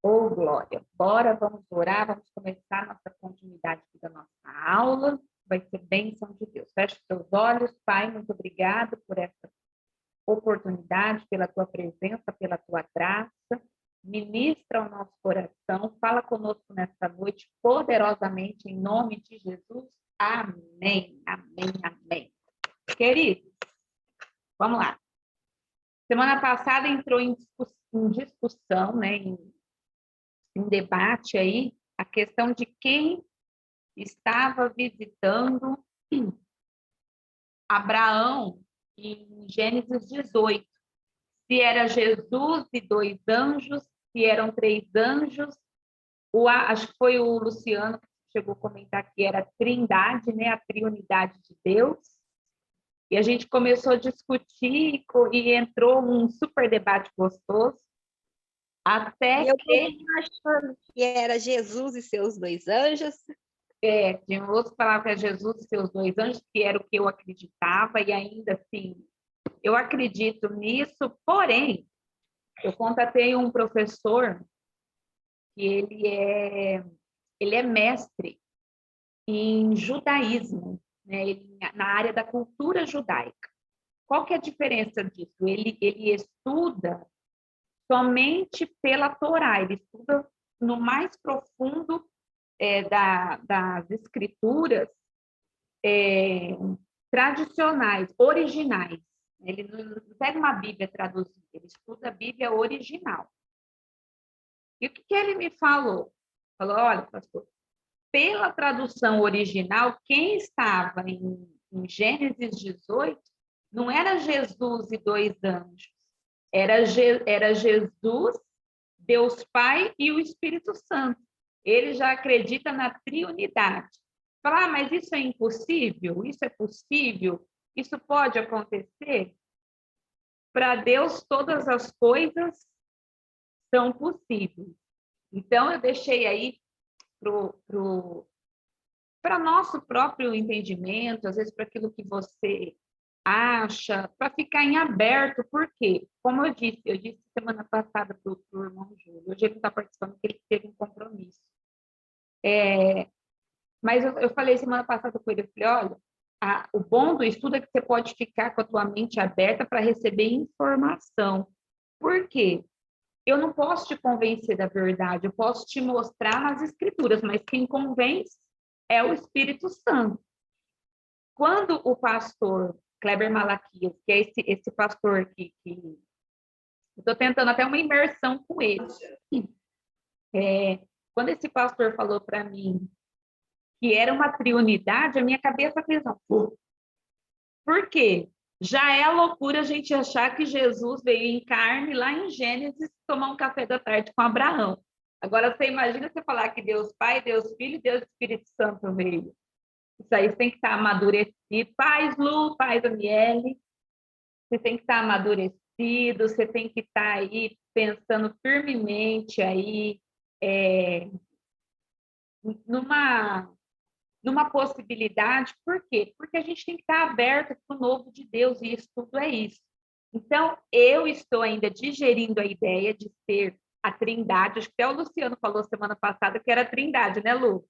Ô, glória. Bora, vamos orar, vamos começar a nossa continuidade aqui da nossa aula. Vai ser bênção de Deus. Feche os seus olhos, Pai, muito obrigado por essa oportunidade, pela tua presença, pela tua graça. Ministra o nosso coração, fala conosco nesta noite, poderosamente, em nome de Jesus. Amém, amém, amém. Queridos, vamos lá. Semana passada entrou em discussão, né, em debate aí, a questão de quem estava visitando Abraão em Gênesis 18. Se era Jesus e dois anjos, se eram três anjos. Acho que foi o Luciano que chegou a comentar que era a trindade, né? A triunidade de Deus. E a gente começou a discutir e entrou um super debate gostoso. Até eu que... achando que era Jesus e seus dois anjos. Tinha outros que falavam que era Jesus e seus dois anjos, que era o que eu acreditava, e ainda assim, eu acredito nisso, porém, eu contatei um professor que ele é mestre em judaísmo, né? Na área da cultura judaica. Qual que é a diferença disso? Ele estuda somente pela Torá, ele estuda no mais profundo das escrituras tradicionais, originais. Ele não pega uma Bíblia traduzida, ele estuda a Bíblia original. E o que ele me falou? Falou, olha, pastor, pela tradução original, quem estava em Gênesis 18 não era Jesus e dois anjos, era Jesus, Deus Pai e o Espírito Santo. Ele já acredita na triunidade. Fala, mas isso é impossível? Isso é possível? Isso pode acontecer? Para Deus, todas as coisas são possíveis. Então, eu deixei aí para nosso próprio entendimento, às vezes para aquilo que você acha, para ficar em aberto, por quê? Como eu disse semana passada para o irmão Júlio, hoje ele não está participando porque ele teve um compromisso. Mas eu falei semana passada com ele, eu falei, olha, o bom do estudo é que você pode ficar com a tua mente aberta para receber informação. Por quê? Eu não posso te convencer da verdade, eu posso te mostrar nas escrituras, mas quem convence é o Espírito Santo. Quando o pastor Kleber Malaquias, que é esse pastor que eu estou tentando até uma imersão com ele, quando esse pastor falou para mim que era uma triunidade, a minha cabeça fez um... Por quê? Já é a loucura a gente achar que Jesus veio em carne lá em Gênesis tomar um café da tarde com Abraão. Agora, você imagina você falar que Deus Pai, Deus Filho e Deus Espírito Santo veio. Isso aí você tem que estar amadurecido. Paz, Lu, paz, Aniele. Você tem que estar amadurecido, você tem que estar aí pensando firmemente aí numa possibilidade. Por quê? Porque a gente tem que estar aberto para o novo de Deus, e isso tudo é isso. Então, eu estou ainda digerindo a ideia de ser a trindade. Acho que até o Luciano falou semana passada que era a trindade, né, Lu?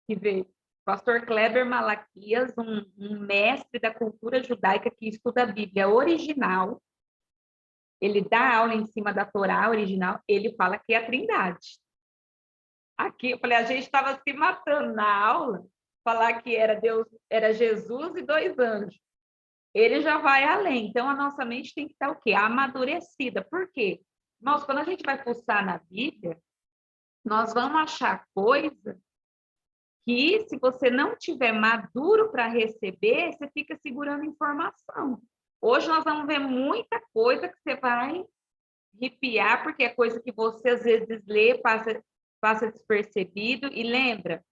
Que veio. Pastor Kleber Malaquias, um mestre da cultura judaica que estuda a Bíblia original. Ele dá aula em cima da Torá original, ele fala que é a trindade. Aqui, eu falei, a gente estava se matando na aula, falar que era Deus, era Jesus e dois anjos. Ele já vai além. Então, a nossa mente tem que estar o quê? Amadurecida. Por quê? Irmãos, quando a gente vai pulsar na Bíblia, nós vamos achar coisa que, se você não tiver maduro para receber, você fica segurando informação. Hoje nós vamos ver muita coisa que você vai arrepiar, porque é coisa que você, às vezes, lê, passa despercebido. E lembra,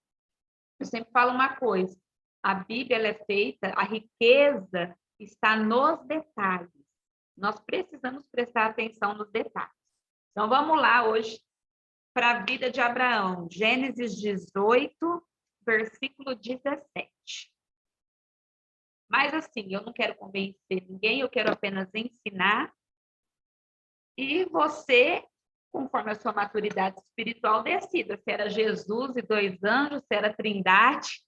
eu sempre falo uma coisa, a Bíblia ela é feita, a riqueza está nos detalhes. Nós precisamos prestar atenção nos detalhes. Então, vamos lá hoje para a vida de Abraão. Gênesis 18, versículo 17. Mas, assim, eu não quero convencer ninguém, eu quero apenas ensinar. E você conforme a sua maturidade espiritual, decida se era Jesus e 2 anjos, se era Trindade,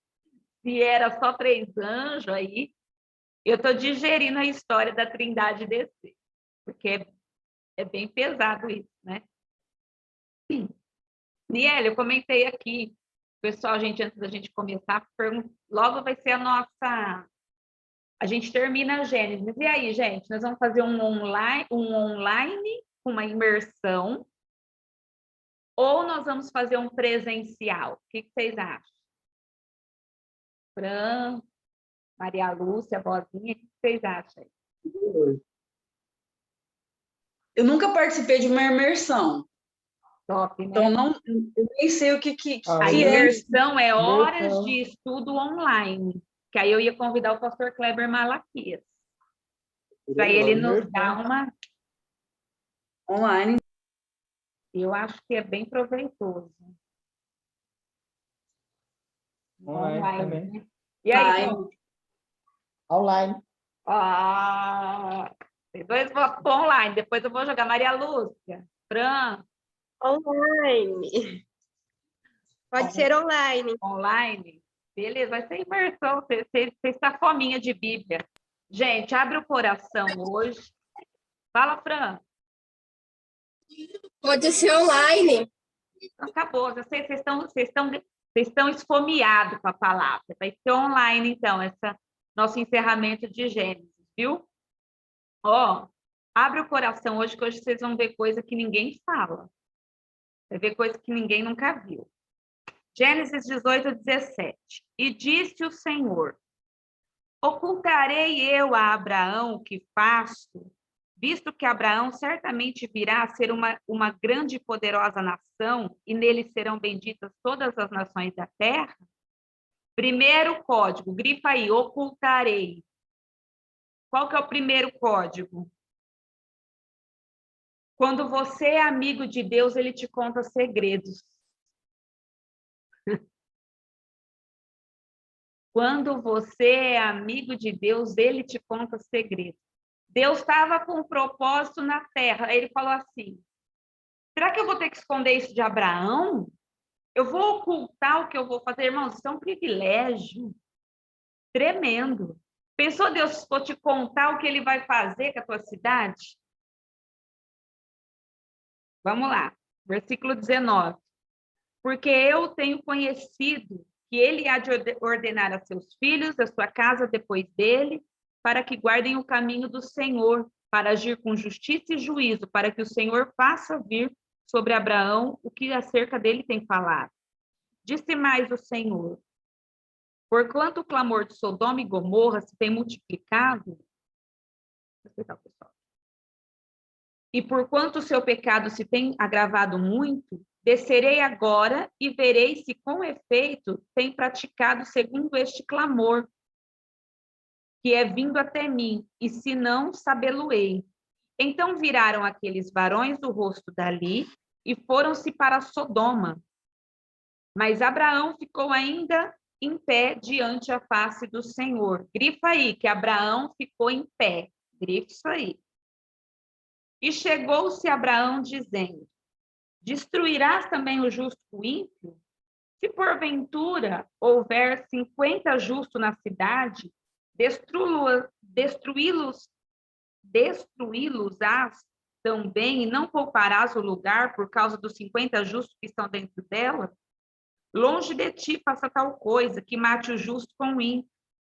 se era só 3 anjos aí. Eu estou digerindo a história da Trindade descer, porque é bem pesado isso, né? Niele, eu comentei aqui, pessoal, gente, antes da gente começar, logo vai ser a nossa... A gente termina a Gênesis. E aí, gente, nós vamos fazer um online com uma imersão, ou nós vamos fazer um presencial? O que vocês acham? Fran, Maria Lúcia, Bozinha, o que vocês acham? Eu nunca participei de uma imersão. Top, né? Então, eu nem sei o que A é. imersão é horas de estudo online, que aí eu ia convidar o pastor Kleber Malaquias, para ele nos dar uma... Online. Eu acho que é bem proveitoso. Online também. Né? E aí? Online. Tem 2 votos online, depois eu vou jogar Maria Lúcia, Fran. Online. Pode ser online. Online? Beleza, vai ser imersão. Você está fominha de Bíblia. Gente, abre o coração hoje. Fala, Fran. Pode ser online. Acabou. Vocês estão esfomeados com a palavra. Vai ser online, então, esse nosso encerramento de Gênesis, viu? Ó, abre o coração hoje, que hoje vocês vão ver coisa que ninguém fala. Vai ver coisa que ninguém nunca viu. Gênesis 18, 17. E disse o Senhor: ocultarei eu a Abraão o que faço, visto que Abraão certamente virá a ser uma grande e poderosa nação, e nele serão benditas todas as nações da terra? Primeiro código, grifa aí, ocultarei. Qual que é o primeiro código? Quando você é amigo de Deus, ele te conta segredos. Quando você é amigo de Deus, ele te conta segredos. Deus estava com um propósito na terra. Ele falou assim: será que eu vou ter que esconder isso de Abraão? Eu vou ocultar o que eu vou fazer? Irmãos, isso é um privilégio tremendo. Pensou Deus se for te contar o que ele vai fazer com a tua cidade? Vamos lá, versículo 19. Porque eu tenho conhecido que ele há de ordenar a seus filhos, a sua casa depois dele, para que guardem o caminho do Senhor, para agir com justiça e juízo, para que o Senhor faça vir sobre Abraão o que acerca dele tem falado. Disse mais o Senhor: porquanto o clamor de Sodoma e Gomorra se tem multiplicado, e porquanto o seu pecado se tem agravado muito, descerei agora e verei se com efeito tem praticado segundo este clamor, que é vindo até mim, e se não, sabê-lo-ei. Então viraram aqueles varões o rosto dali e foram-se para Sodoma. Mas Abraão ficou ainda em pé diante a face do Senhor. Grifa aí, que Abraão ficou em pé. Grifa isso aí. E chegou-se Abraão dizendo: destruirás também o justo com o ímpio? Se porventura houver 50 justos na cidade, destruí-los-ás também, e não pouparás o lugar por causa dos 50 justos que estão dentro dela? Longe de ti faça tal coisa, que mate o justo com o ímpio.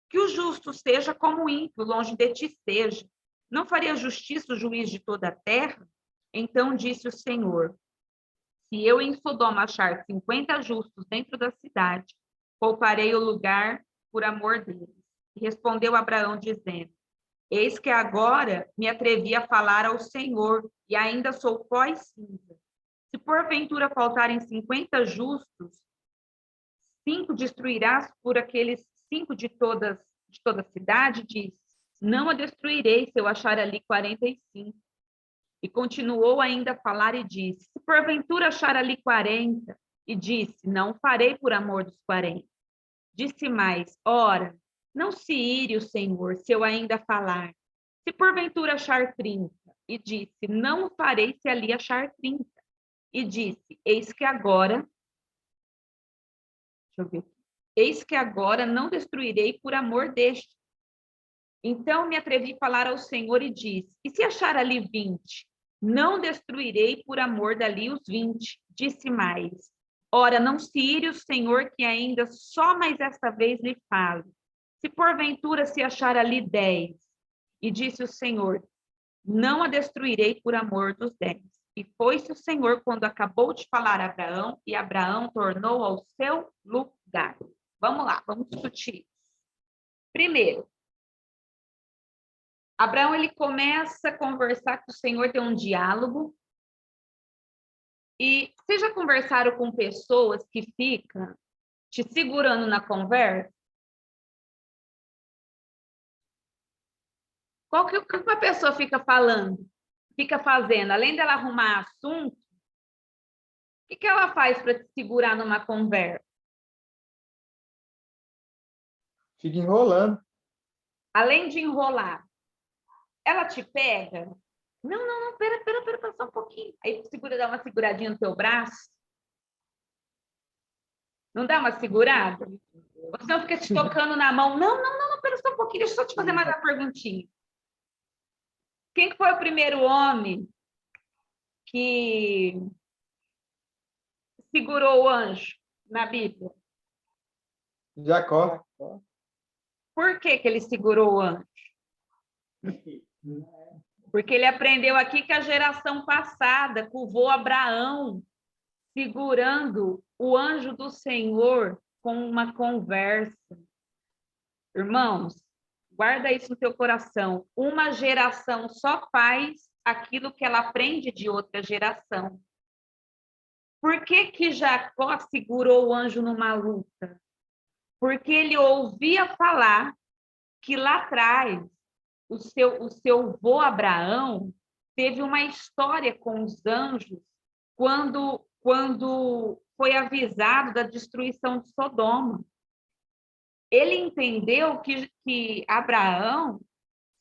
Que o justo seja como o ímpio, longe de ti seja. Não faria justiça o juiz de toda a terra? Então disse o Senhor: se eu em Sodoma achar 50 justos dentro da cidade, pouparei o lugar por amor deles. E respondeu Abraão, dizendo: eis que agora me atrevi a falar ao Senhor, e ainda sou pó e cinza. Se porventura faltarem 50 justos, 5 destruirás por aqueles 5 de toda a cidade? Diz: não a destruirei se eu achar ali 45. E continuou ainda a falar e disse: se porventura achar ali 40, e disse: não farei por amor dos 40. Disse mais: ora, não se ire o Senhor se eu ainda falar. Se porventura achar 30, e disse: não o farei se ali achar 30. e disse, eis que agora não destruirei por amor deste. Então me atrevi a falar ao Senhor e disse, e se achar ali 20? Não destruirei por amor dali os 20. Disse mais, ora, não se ire o Senhor que ainda só mais esta vez lhe fale. Se porventura se achar ali 10, e disse o Senhor, não a destruirei por amor dos 10. E foi-se o Senhor quando acabou de falar a Abraão, e Abraão tornou ao seu lugar. Vamos lá, vamos discutir. Primeiro, Abraão, ele começa a conversar com o Senhor, tem um diálogo. E vocês já conversaram com pessoas que ficam te segurando na conversa? O que uma pessoa fica falando, fica fazendo? Além dela arrumar assunto, o que ela faz para te segurar numa conversa? Fica enrolando. Além de enrolar, ela te pega? Não, pera só um pouquinho. Aí dá uma seguradinha no teu braço. Não dá uma segurada? Você não fica te tocando na mão. Não, pera só um pouquinho, deixa eu só te fazer mais uma perguntinha. Quem que foi o primeiro homem que segurou o anjo na Bíblia? Jacó. Por que ele segurou o anjo? Porque ele aprendeu aqui que a geração passada, com o vô Abraão, segurando o anjo do Senhor com uma conversa. Irmãos, guarda isso no teu coração. Uma geração só faz aquilo que ela aprende de outra geração. Por que Jacó segurou o anjo numa luta? Porque ele ouvia falar que lá atrás o seu vô Abraão teve uma história com os anjos quando foi avisado da destruição de Sodoma. Ele entendeu que Abraão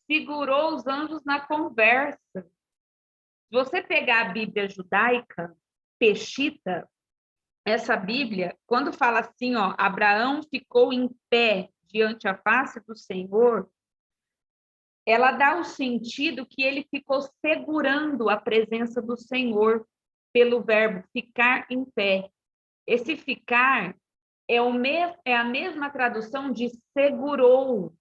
segurou os anjos na conversa. Se você pegar a Bíblia judaica, Peshita, essa Bíblia, quando fala assim, ó, Abraão ficou em pé diante a face do Senhor, ela dá o sentido que ele ficou segurando a presença do Senhor pelo verbo ficar em pé. Esse ficar é a mesma tradução de segurou.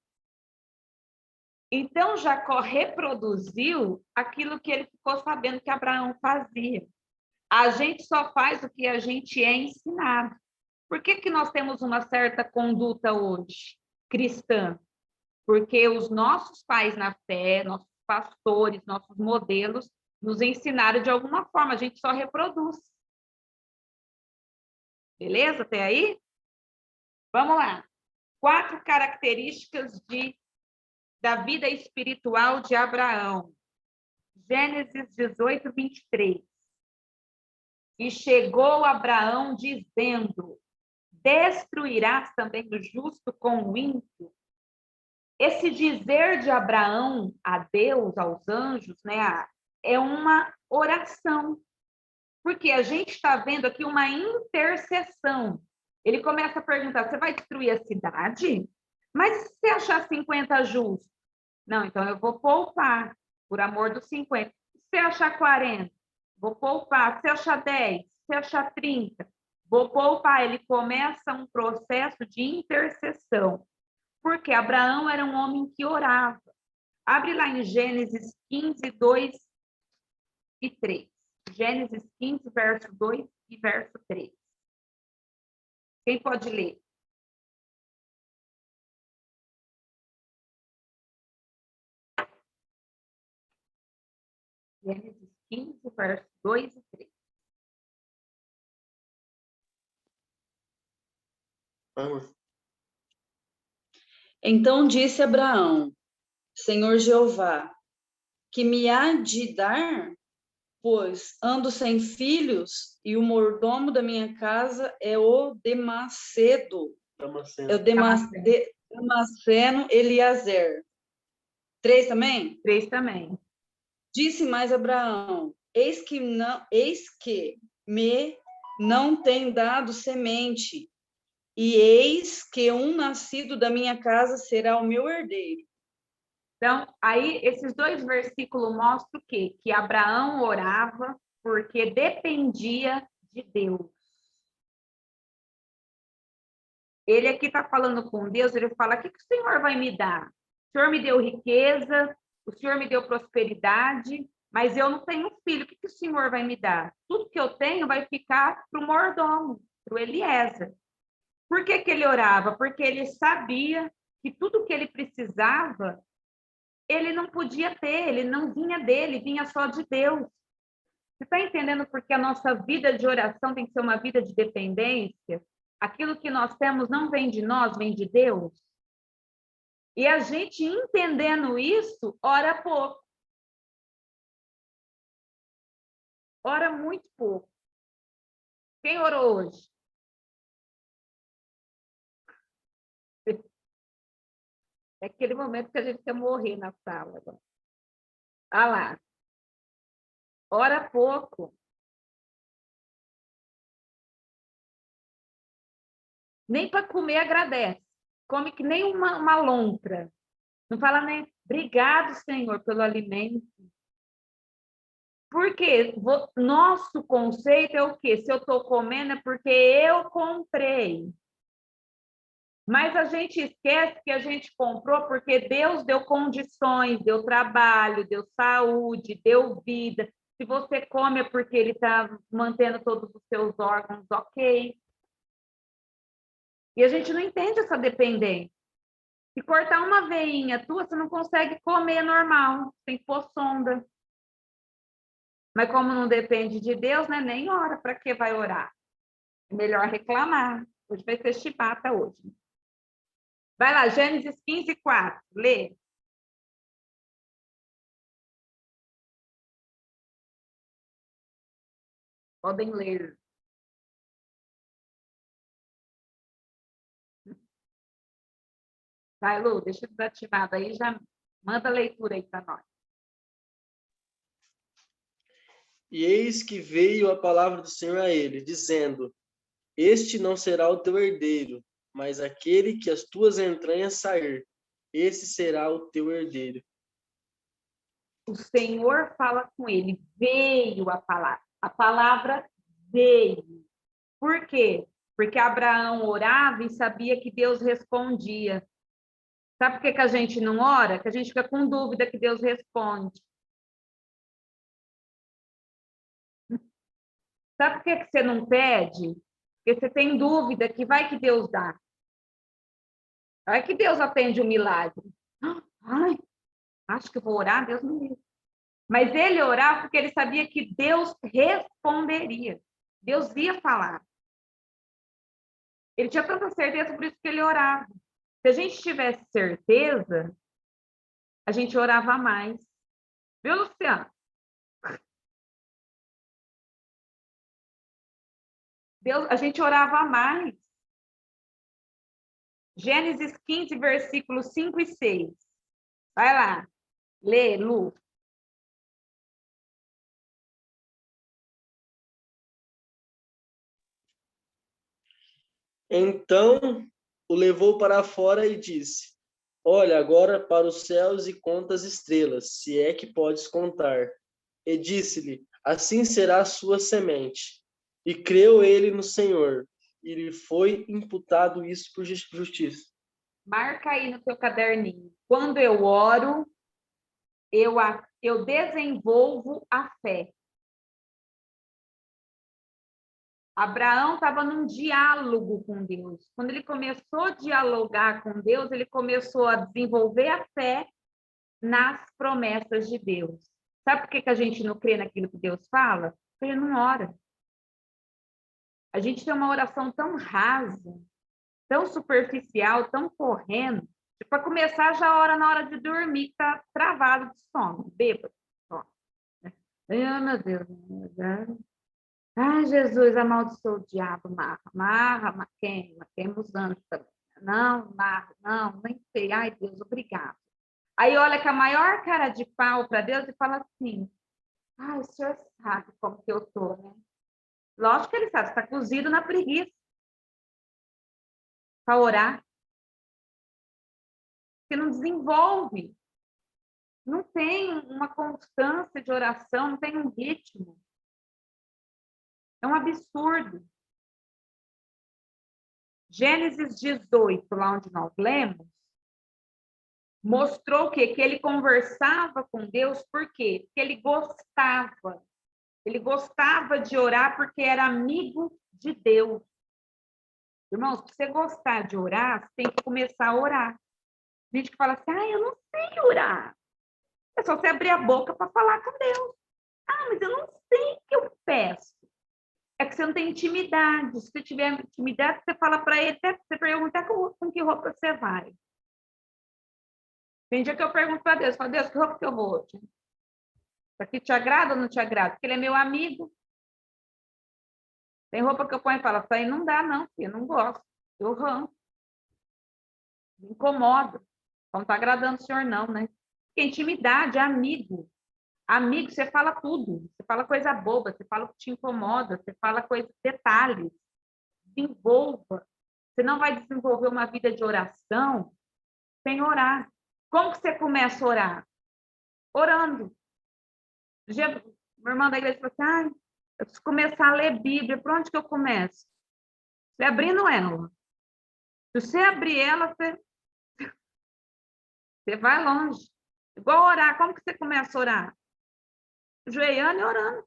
Então, Jacó reproduziu aquilo que ele ficou sabendo que Abraão fazia. A gente só faz o que a gente é ensinado. Por que nós temos uma certa conduta hoje cristã? Porque os nossos pais na fé, nossos pastores, nossos modelos, nos ensinaram de alguma forma, a gente só reproduz. Beleza? Até aí? Vamos lá. 4 características da vida espiritual de Abraão. Gênesis 18, 23. E chegou Abraão dizendo, destruirás também o justo com o ímpio? Esse dizer de Abraão a Deus, aos anjos, né, é uma oração. Porque a gente está vendo aqui uma intercessão. Ele começa a perguntar, você vai destruir a cidade? Mas se você achar 50 justos? Não, então eu vou poupar, por amor dos 50. Se você achar 40? Vou poupar. Se você achar 10? Se você achar 30? Vou poupar. Ele começa um processo de intercessão. Porque Abraão era um homem que orava. Abre lá em Gênesis 15, 2 e 3. Gênesis 15, verso 2 e verso 3. Quem pode ler? Gênesis 15, verso 2 e 3. Vamos. Então disse Abraão, Senhor Jeová, que me há de dar? Pois ando sem filhos e o mordomo da minha casa é o Damasceno. É o Damasceno Eliezer. 3 também? 3 também. Disse mais Abraão, eis que me não tem dado semente, e eis que um nascido da minha casa será o meu herdeiro. Então, aí, esses dois versículos mostram o quê? Que Abraão orava porque dependia de Deus. Ele aqui está falando com Deus, ele fala, o que o Senhor vai me dar? O Senhor me deu riqueza, o Senhor me deu prosperidade, mas eu não tenho filho, o que o Senhor vai me dar? Tudo que eu tenho vai ficar para o mordomo, para o Eliezer. Por que ele orava? Porque ele sabia que tudo que ele precisava, ele não podia ter, ele não vinha dele, vinha só de Deus. Você está entendendo porque a nossa vida de oração tem que ser uma vida de dependência? Aquilo que nós temos não vem de nós, vem de Deus. E a gente entendendo isso, ora pouco. Ora muito pouco. Quem orou hoje? É aquele momento que a gente quer morrer na sala. Olha lá. Ora pouco. Nem para comer agradece. Come que nem uma lontra. Não fala nem, obrigado, Senhor, pelo alimento. Porque nosso conceito é o quê? Se eu estou comendo é porque eu comprei. Mas a gente esquece que a gente comprou porque Deus deu condições, deu trabalho, deu saúde, deu vida. Se você come é porque Ele está mantendo todos os seus órgãos ok. E a gente não entende essa dependência. Se cortar uma veinha tua, você não consegue comer normal, tem que pôr sonda. Mas como não depende de Deus, né? Nem ora, para que vai orar? É melhor reclamar. Hoje vai ser chibata hoje. Vai lá, Gênesis 15, 4. Lê. Podem ler. Vai, Lu, deixa desativado aí, já manda a leitura aí para nós. E eis que veio a palavra do Senhor a ele, dizendo: Este não será o teu herdeiro, mas aquele que as tuas entranhas sair, esse será o teu herdeiro. O Senhor fala com ele, veio a palavra. A palavra veio. Por quê? Porque Abraão orava e sabia que Deus respondia. Sabe por que a gente não ora? Que a gente fica com dúvida que Deus responde. Sabe por que você não pede? Porque você tem dúvida que vai que Deus dá. Vai que Deus atende o milagre. Ai, acho que eu vou orar, Deus me livre. Mas ele orava porque ele sabia que Deus responderia. Deus ia falar. Ele tinha tanta certeza, por isso que ele orava. Se a gente tivesse certeza, a gente orava mais. Viu, Luciano? Deus, a gente orava mais. Gênesis 15, versículos 5 e 6. Vai lá. Lê, Lu. Então o levou para fora e disse: Olha agora para os céus e conta as estrelas, se é que podes contar. E disse-lhe: Assim será a sua semente. E creu ele no Senhor, e lhe foi imputado isso por justiça. Marca aí no teu caderninho. Quando eu oro, eu desenvolvo a fé. Abraão estava num diálogo com Deus. Quando ele começou a dialogar com Deus, ele começou a desenvolver a fé nas promessas de Deus. Sabe por que a gente não crê naquilo que Deus fala? Porque ele não ora. A gente tem uma oração tão rasa, tão superficial, tão correndo. Para começar, já ora na hora de dormir, que está travado de sono, bêbado. Ai, meu Deus. Ai, Jesus, amaldiçoa o diabo, marra, queima os anjos também. Não, marra, não, nem sei. Ai, Deus, obrigado. Aí olha com a maior cara de pau para Deus e fala assim, ai, o senhor sabe como que eu tô, né? Lógico que ele sabe, está cozido na preguiça para orar. Porque não desenvolve. Não tem uma constância de oração, não tem um ritmo. É um absurdo. Gênesis 18, lá onde nós lemos, mostrou que ele conversava com Deus, por quê? Porque ele gostava. Ele gostava de orar porque era amigo de Deus. Irmãos, para você gostar de orar, você tem que começar a orar. Gente que fala assim, eu não sei orar. É só você abrir a boca para falar com Deus. Mas eu não sei o que eu peço. É que você não tem intimidade. Se você tiver intimidade, você fala para ele, até você pergunta com que roupa você vai. Tem dia que eu pergunto para Deus, falo, Deus, que roupa que eu vou hoje? Isso aqui te agrada ou não te agrada? Porque ele é meu amigo. Tem roupa que eu ponho e falo, isso aí não dá não, filho, eu não gosto. Eu ranço. Me incomoda. Não está agradando o senhor não, né? Porque intimidade é amigo. Amigo, você fala tudo. Você fala coisa boba, você fala o que te incomoda, você fala coisas, detalhes. Desenvolva. Você não vai desenvolver uma vida de oração sem orar. Como que você começa a orar? Orando. Minha irmã da igreja falou assim, eu preciso começar a ler Bíblia. Por onde que eu começo? Você abrindo ela. Se você abrir ela, você vai longe. Igual orar. Como que você começa a orar? Joelhando e orando.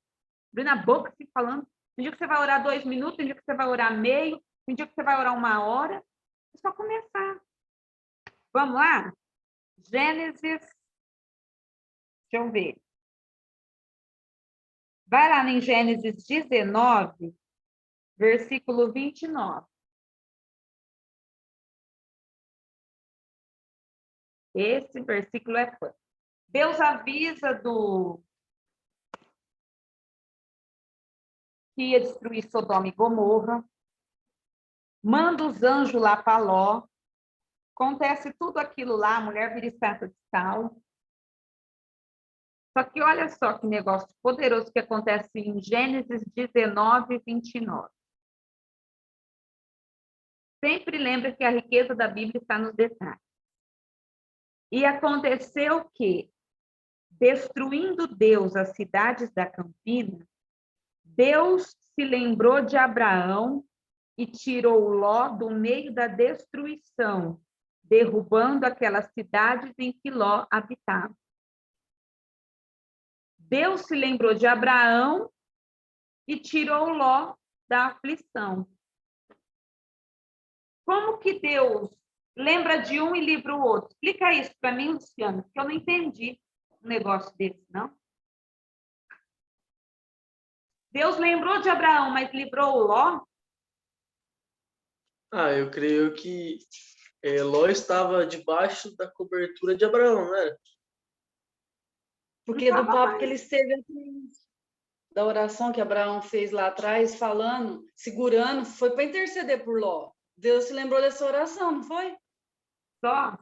Abrindo a boca, assim, falando. Tem dia que você vai orar 2 minutos, tem dia que você vai orar meio, tem dia que você vai orar 1 hora. É só começar. Vamos lá? Gênesis. Deixa eu ver. Vai lá em Gênesis 19, versículo 29. Esse versículo é fã. Deus avisa que ia destruir Sodoma e Gomorra, manda os anjos lá para Ló, acontece tudo aquilo lá, a mulher vira estátua de sal. Só que olha só que negócio poderoso que acontece em Gênesis 19, 29. Sempre lembra que a riqueza da Bíblia está nos detalhes. E aconteceu que, destruindo Deus as cidades da campina, Deus se lembrou de Abraão e tirou Ló do meio da destruição, derrubando aquelas cidades em que Ló habitava. Deus se lembrou de Abraão e tirou Ló da aflição. Como que Deus lembra de um e livra o outro? Explica isso para mim, Luciano, porque eu não entendi um negócio desse, não. Deus lembrou de Abraão, mas livrou o Ló? Eu creio que Ló estava debaixo da cobertura de Abraão, né? Porque do papo que ele esteve atrás, da oração que Abraão fez lá atrás, falando, segurando, foi para interceder por Ló. Deus se lembrou dessa oração, não foi? Só.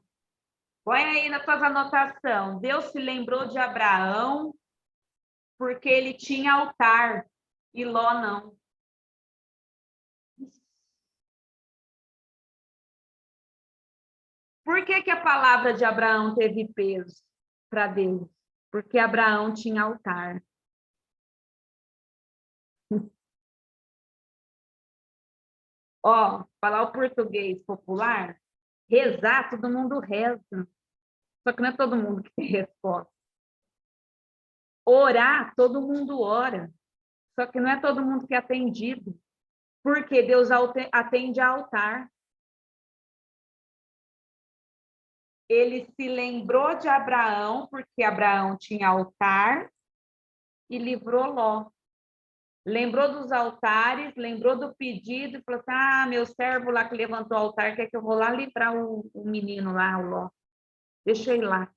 Põe aí na tua anotação. Deus se lembrou de Abraão porque ele tinha altar e Ló não. Por que a palavra de Abraão teve peso para Deus? Porque Abraão tinha altar. Ó, falar o português popular, rezar, todo mundo reza. Só que não é todo mundo que tem resposta. Orar, todo mundo ora. Só que não é todo mundo que é atendido. Porque Deus atende a altar. Ele se lembrou de Abraão, porque Abraão tinha altar, e livrou Ló. Lembrou dos altares, lembrou do pedido, e falou assim, meu servo lá que levantou o altar, quer que eu vou lá livrar o menino lá, o Ló. Deixa eu ir lá.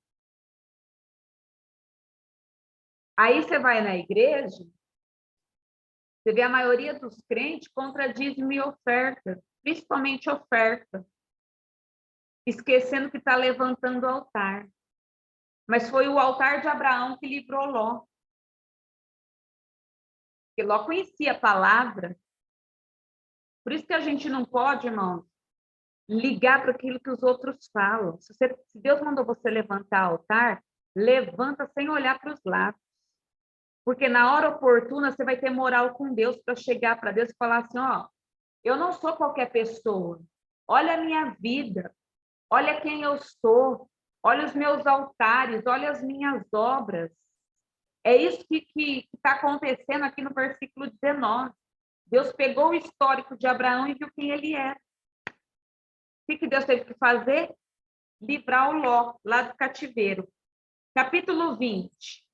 Aí você vai na igreja, você vê a maioria dos crentes contra dízimo e oferta, principalmente oferta, esquecendo que está levantando o altar. Mas foi o altar de Abraão que livrou Ló. porque Ló conhecia a palavra. Por isso que a gente não pode, irmão, ligar para aquilo que os outros falam. Se Deus mandou você levantar altar, levanta sem olhar para os lados. Porque na hora oportuna você vai ter moral com Deus para chegar para Deus e falar assim, ó, eu não sou qualquer pessoa. Olha a minha vida, olha quem eu sou, olha os meus altares, olha as minhas obras. É isso que está acontecendo aqui no versículo 19. Deus pegou o histórico de Abraão e viu quem ele era. O que Deus teve que fazer? Livrar o Ló, lá do cativeiro. Capítulo 20.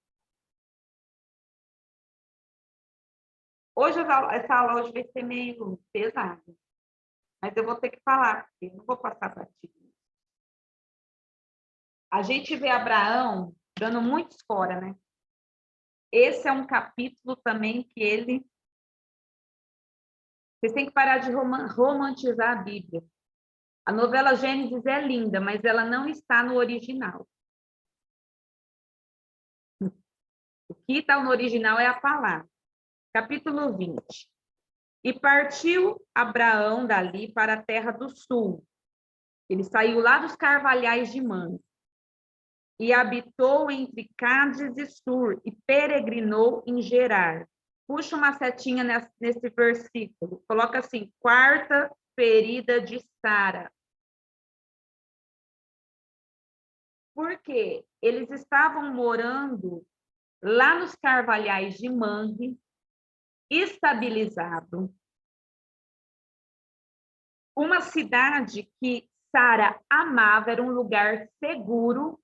Hoje, essa aula hoje vai ser meio pesada. Mas eu vou ter que falar, porque eu não vou passar para ti. A gente vê Abraão dando muitos fora, né? Esse é um capítulo também que ele... Vocês têm que parar de romantizar a Bíblia. A novela Gênesis é linda, mas ela não está no original. O que está no original é a palavra. Capítulo 20. E partiu Abraão dali para a terra do sul. Ele saiu lá dos carvalhais de Mamre. E habitou entre Cádiz e Sur, e peregrinou em Gerar. Puxa uma setinha nesse versículo. Coloca assim, quarta ferida de Sara. Porque eles estavam morando lá nos carvalhais de Mamre, estabilizado. Uma cidade que Sara amava, era um lugar seguro,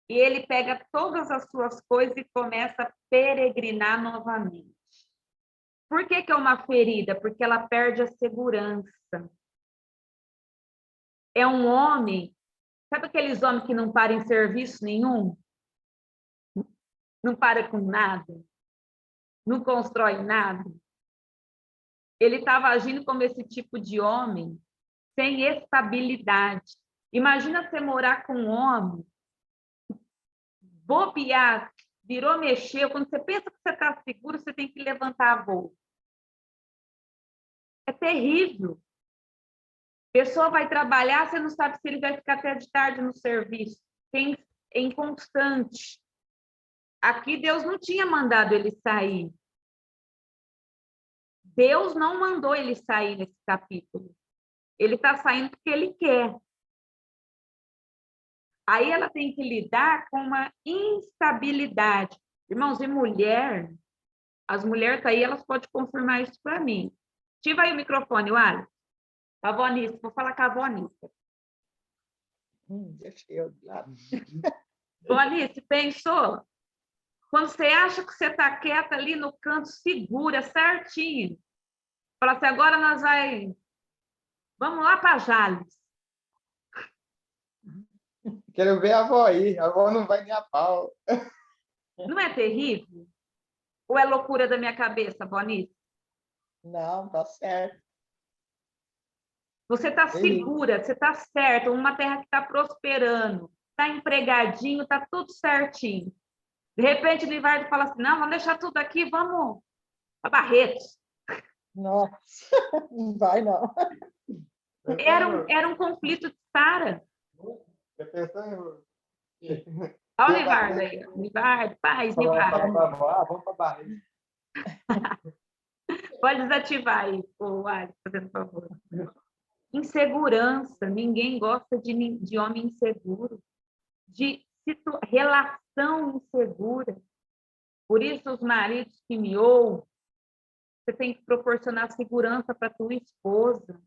e ele pega todas as suas coisas e começa a peregrinar novamente. Por que é uma ferida? Porque ela perde a segurança. É um homem, sabe aqueles homens que não param em serviço nenhum? Não para com nada? Não constrói nada? Ele estava agindo como esse tipo de homem, sem estabilidade. Imagina você morar com um homem, bobear, virou, mexeu, quando você pensa que você está seguro, você tem que levantar a voo. É terrível. A pessoa vai trabalhar, você não sabe se ele vai ficar até de tarde no serviço. É inconstante. Aqui Deus não tinha mandado ele sair. Deus não mandou ele sair nesse capítulo. Ele está saindo porque ele quer. Aí ela tem que lidar com uma instabilidade. Irmãos, e mulher, as mulheres aí, elas podem confirmar isso para mim. Ativa aí o microfone, Wallace. A Vonice, vou falar com a Vonice. Deixa eu de lado. Vonice, pensou? Quando você acha que você está quieta ali no canto, segura certinho. Fala assim, agora vamos lá para Jales. Quero ver a avó aí. A avó não vai nem a pau. Não é terrível? Ou é loucura da minha cabeça, Vonice? Não, tá certo. Você está segura, você está certa, uma terra que está prosperando, está empregadinho, está tudo certinho. De repente, o Livardo fala assim, não, vamos deixar tudo aqui, vamos para Barretos. Nossa, não vai não. Era um conflito de Sara. Você pensou em... Olha o Livardo aí. Livardo, paz, Livardo. Vamos para Barreto. Pode desativar aí, o Alisson, fazendo favor. Insegurança. Ninguém gosta de homem inseguro. De relação insegura. Por isso, os maridos que me ouvem, você tem que proporcionar segurança para a tua esposa.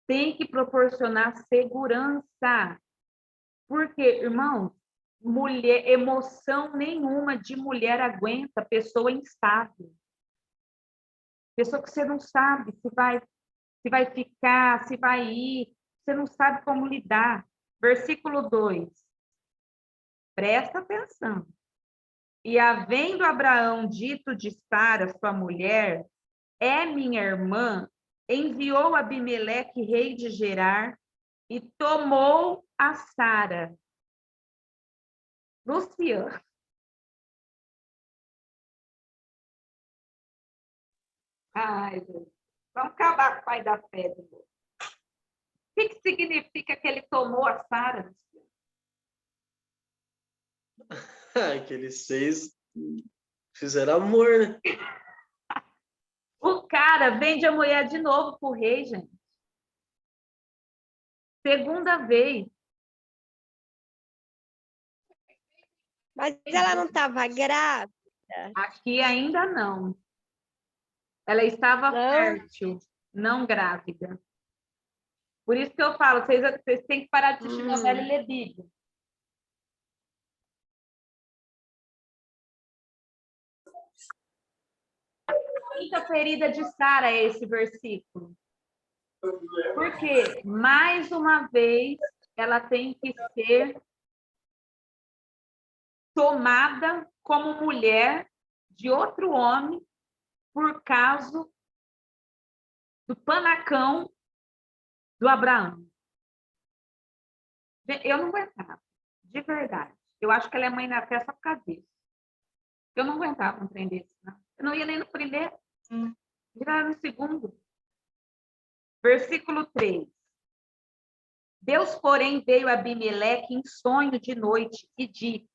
Tem que proporcionar segurança. Porque, irmãos, emoção nenhuma de mulher aguenta pessoa instável. Pessoa que você não sabe se vai ficar, se vai ir, você não sabe como lidar. Versículo 2. Presta atenção. E havendo Abraão dito de Sara, sua mulher, é minha irmã, enviou Abimeleque, rei de Gerar, e tomou a Sara. Luciana. Ai, Jesus. Vamos acabar com o pai da fé. De novo. O que significa que ele tomou a Sara? Aqueles 6 fizeram amor, né? O cara vende a mulher de novo para o rei, gente. Segunda vez. Mas ela não estava grávida? Aqui ainda não. Ela estava Não? fértil, não grávida. Por isso que eu falo, vocês têm que parar de assistir novela e ler Bíblia. Quinta ferida de Sara é esse versículo. Porque, mais uma vez, ela tem que ser tomada como mulher de outro homem por causa do panacão do Abraão. Eu não aguentava, de verdade. Eu acho que ela é mãe na fé só por causa disso. Eu não aguentava um trem desse, não. Eu não ia nem no primeiro, já no segundo. Versículo 3. Deus, porém, veio a Abimeleque em sonho de noite e disse: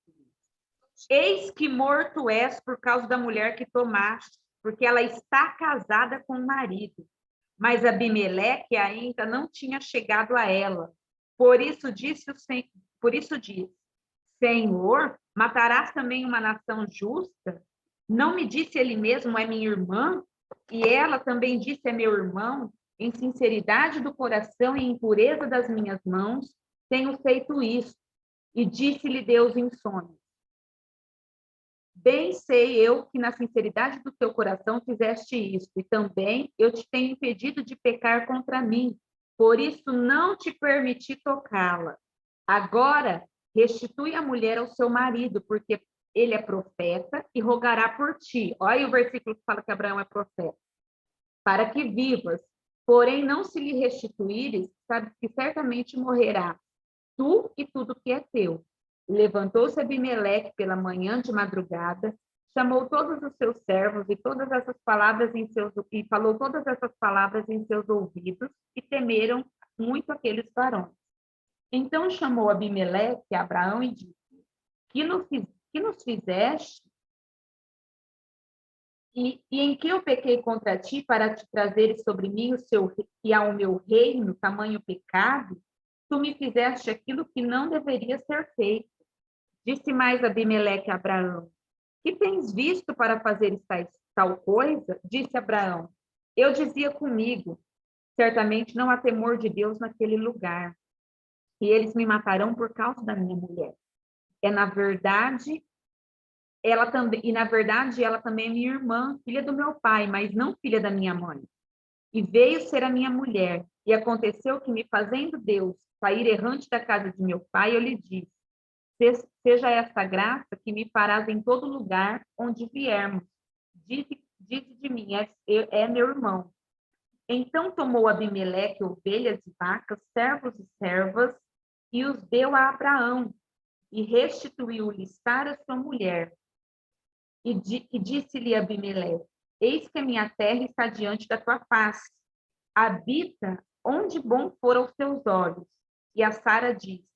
eis que morto és por causa da mulher que tomaste, porque ela está casada com o marido. Mas Abimeleque ainda não tinha chegado a ela. Por isso disse: Senhor, matarás também uma nação justa? Não me disse ele mesmo, é minha irmã? E ela também disse, é meu irmão? Em sinceridade do coração e em pureza das minhas mãos, tenho feito isso. E disse-lhe Deus em sonho: bem sei eu que na sinceridade do teu coração fizeste isso, e também eu te tenho impedido de pecar contra mim, por isso não te permiti tocá-la. Agora, restitui a mulher ao seu marido, porque ele é profeta e rogará por ti. Olha aí o versículo que fala que Abraão é profeta. Para que vivas, porém não se lhe restituíres, sabe que certamente morrerá, tu e tudo que é teu. Levantou-se Abimeleque pela manhã de madrugada, chamou todos os seus servos e todas essas palavras e falou todas essas palavras em seus ouvidos, e temeram muito aqueles varões. Então chamou Abimeleque a Abraão e disse: que nos fizeste? E em que eu pequei contra ti para te trazeres sobre mim e ao meu reino tamanho pecado? Tu me fizeste aquilo que não deveria ser feito. Disse mais Abimeleque a Abraão: que tens visto para fazer tal coisa? Disse Abraão: eu dizia comigo, certamente não há temor de Deus naquele lugar, e eles me matarão por causa da minha mulher. Na verdade, ela também é minha irmã, filha do meu pai, mas não filha da minha mãe. E veio ser a minha mulher. E aconteceu que, me fazendo Deus sair errante da casa de meu pai, eu lhe disse: seja esta graça que me farás em todo lugar onde viermos. Dize de mim: é meu irmão. Então tomou Abimeleque ovelhas e vacas, servos e servas, e os deu a Abraão, e restituiu-lhe Sara, sua mulher. E disse-lhe Abimeleque: eis que a minha terra está diante da tua face. Habita onde bom for aos teus olhos. E a Sara disse: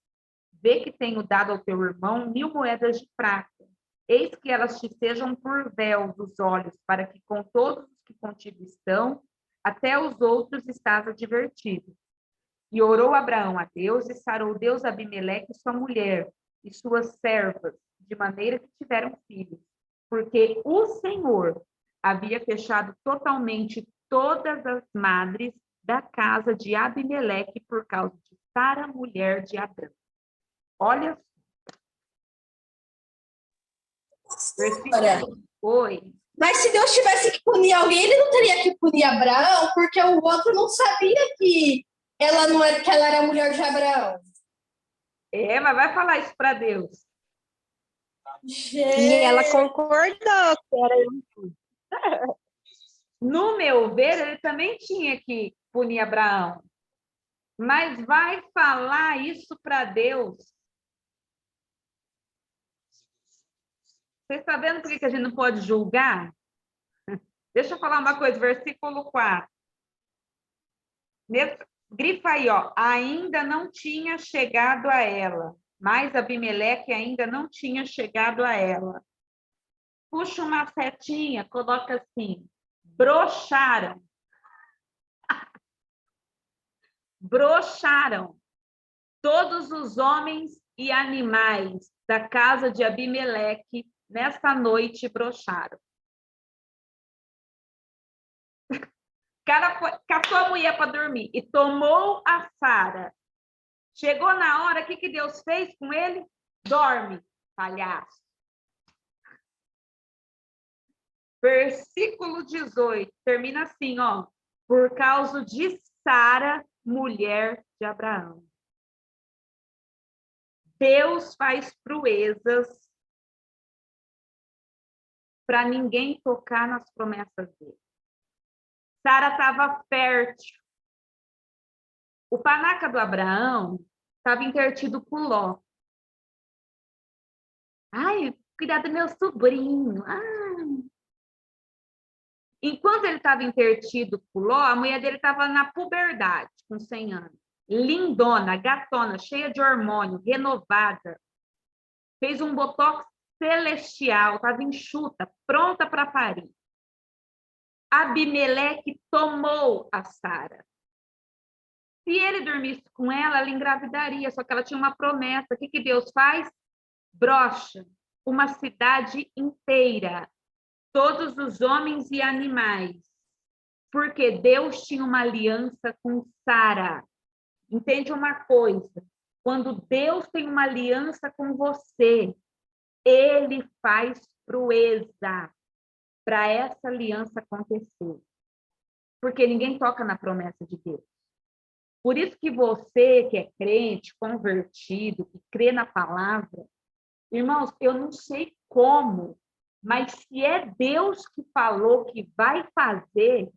vê que tenho dado ao teu irmão 1000 moedas de prata. Eis que elas te sejam por véu dos olhos, para que com todos os que contigo estão, até os outros estás advertido. E orou Abraão a Deus, e sarou Deus Abimeleque, sua mulher, e suas servas, de maneira que tiveram filhos. Porque o Senhor havia fechado totalmente todas as madres da casa de Abimeleque por causa de Sara, mulher de Abrão. Olha. Versículo. Oi. Mas se Deus tivesse que punir alguém, ele não teria que punir Abraão, porque o outro não sabia que ela não era, que ela era a mulher de Abraão. Mas vai falar isso para Deus. E ela concordou que era isso. No meu ver, ele também tinha que punir Abraão. Mas vai falar isso para Deus. Você está vendo por que a gente não pode julgar? Deixa eu falar uma coisa, versículo 4. Grifa aí, ó. Ainda não tinha chegado a ela, mas Abimeleque ainda não tinha chegado a ela. Puxa uma setinha, coloca assim, broxaram. Broxaram todos os homens e animais da casa de Abimeleque, nesta noite broxaram. O cara catou a mulher para dormir e tomou a Sara. Chegou na hora, o que Deus fez com ele? Dorme, palhaço. Versículo 18, termina assim, ó. Por causa de Sara, mulher de Abraão. Deus faz proezas para ninguém tocar nas promessas dele. Sara estava fértil. O panaca do Abraão estava intertido com Ló. Ai, cuidado do meu sobrinho. Enquanto ele estava intertido com Ló, a mulher dele estava na puberdade, com 100 anos. Lindona, gatona, cheia de hormônio, renovada. Fez um botox celestial, estava enxuta, pronta para parir. Abimeleque tomou a Sara. Se ele dormisse com ela engravidaria, só que ela tinha uma promessa. O que Deus faz? Brocha uma cidade inteira, todos os homens e animais, porque Deus tinha uma aliança com Sara. Entende uma coisa? Quando Deus tem uma aliança com você, ele faz proeza para essa aliança acontecer. Porque ninguém toca na promessa de Deus. Por isso que você que é crente, convertido, que crê na palavra, irmãos, eu não sei como, mas se é Deus que falou que vai fazer,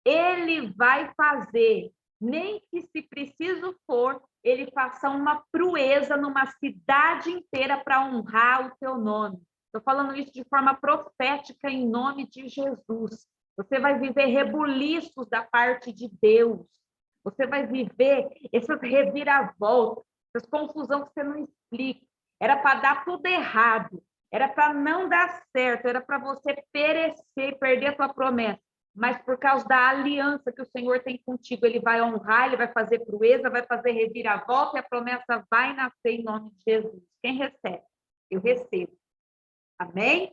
ele vai fazer. Nem que, se preciso for, ele faça uma proeza numa cidade inteira para honrar o teu nome. Estou falando isso de forma profética em nome de Jesus. Você vai viver rebuliços da parte de Deus. Você vai viver essas reviravoltas, essas confusões que você não explica. Era para dar tudo errado. Era para não dar certo. Era para você perecer, perder a tua promessa. Mas por causa da aliança que o Senhor tem contigo, ele vai honrar, ele vai fazer proeza, vai fazer reviravolta e a promessa vai nascer em nome de Jesus. Quem recebe? Eu recebo. Amém?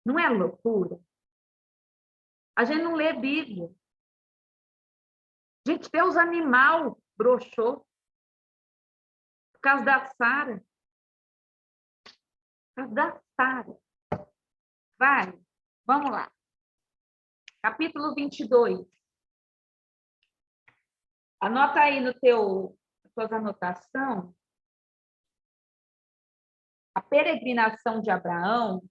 Não é loucura? A gente não lê Bíblia. A gente vê os animais broxou por causa da Sara. Por causa da Sara. Vai, vamos lá. Capítulo 22. Anota aí no suas anotações. A peregrinação de Abraão,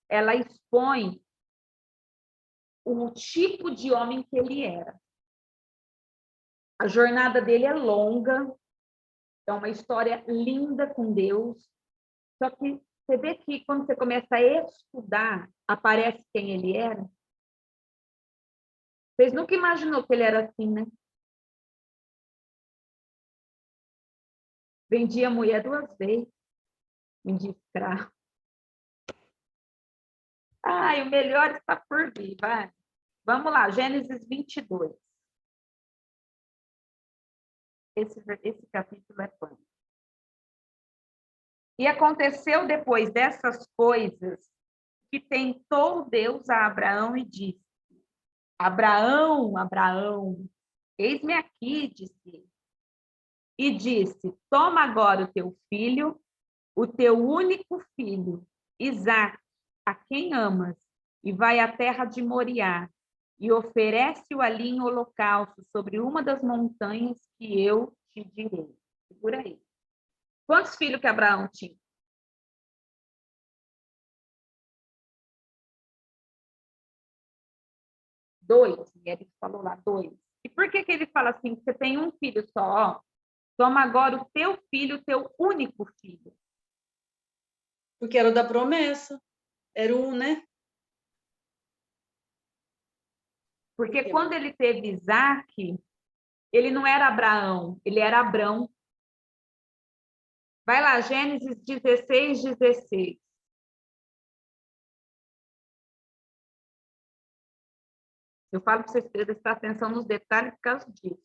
ela expõe o tipo de homem que ele era. A jornada dele é longa, é uma história linda com Deus, só que você vê que quando você começa a estudar, aparece quem ele era. Vocês nunca imaginou que ele era assim, né? Vendia mulher 2 vezes, vendia escravo. Ai, o melhor está por vir, vai. Vamos lá, Gênesis 22. Esse capítulo é pano. E aconteceu depois dessas coisas que tentou Deus a Abraão e disse: Abraão, Abraão, eis-me aqui, disse. E disse: toma agora o teu filho, o teu único filho, Isaque, a quem amas, e vai à terra de Moriá, e oferece-o ali em holocausto sobre uma das montanhas que eu te direi. Segura aí. Quantos filhos que Abraão tinha? 2. E ele falou lá, 2. E por que ele fala assim, você tem um filho só? Ó, toma agora o teu filho, o teu único filho. Porque era o da promessa. Era o, né? Porque quando ele teve Isaac, ele não era Abraão, ele era Abrão. Vai lá, Gênesis 16, 16. Eu falo para vocês prestar atenção nos detalhes por causa disso.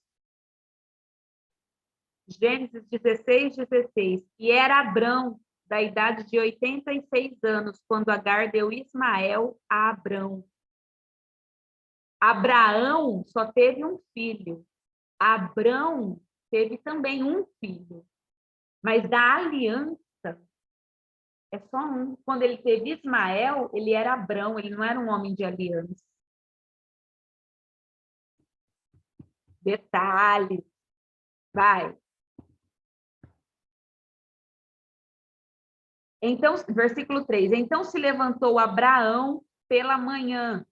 Gênesis 16, 16. E era Abrão, da idade de 86 anos, quando Agar deu Ismael a Abrão. Abraão só teve um filho. Abrão teve também um filho. Mas da aliança é só um. Quando ele teve Ismael, ele era Abrão, ele não era um homem de aliança. Detalhe. Vai. Então, versículo 3. Então se levantou Abraão pela manhã,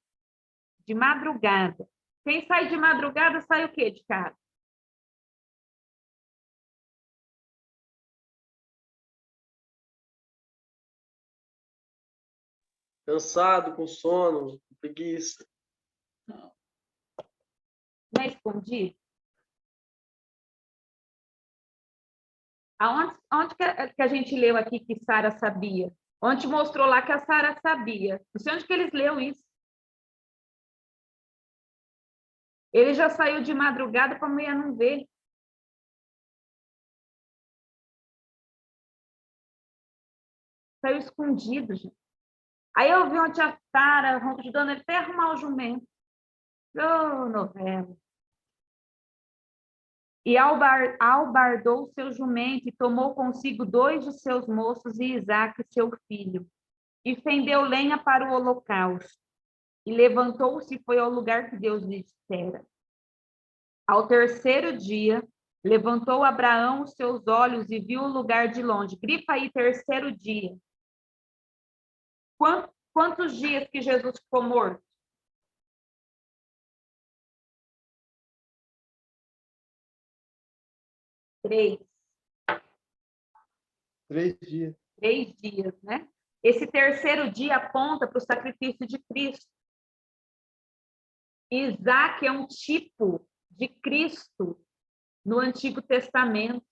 de madrugada. Quem sai de madrugada, sai o quê de casa? Cansado, com sono, com preguiça. Não é escondido? Onde que a gente leu aqui que Sara sabia? Onde mostrou lá que a Sara sabia? Não sei onde que eles leu isso. Ele já saiu de madrugada para a mulher não ver. Saiu escondido, gente. Aí eu vi ontem a Sara ajudando ele até arrumar o jumento. Oh, novela. E albardou seu jumento e tomou consigo 2 de seus moços e Isaque, seu filho. E fendeu lenha para o holocausto. E levantou-se e foi ao lugar que Deus lhe dissera. Ao terceiro dia, levantou Abraão os seus olhos e viu o lugar de longe. Grifa aí, terceiro dia. Quantos dias que Jesus ficou morto? 3. 3 dias. 3 dias, né? Esse terceiro dia aponta para o sacrifício de Cristo. Isaac é um tipo de Cristo no Antigo Testamento.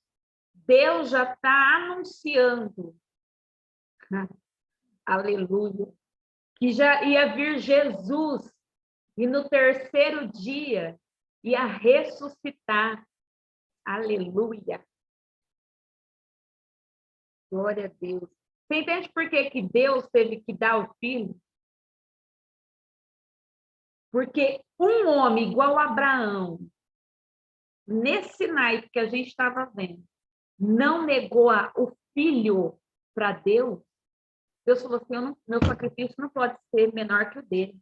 Deus já está anunciando, aleluia, que já ia vir Jesus e no terceiro dia ia ressuscitar, aleluia. Glória a Deus. Você entende por que Deus teve que dar o filho? Porque um homem igual a Abraão, nesse naipe que a gente estava vendo, não negou o filho para Deus. Deus falou assim, meu sacrifício não pode ser menor que o dele.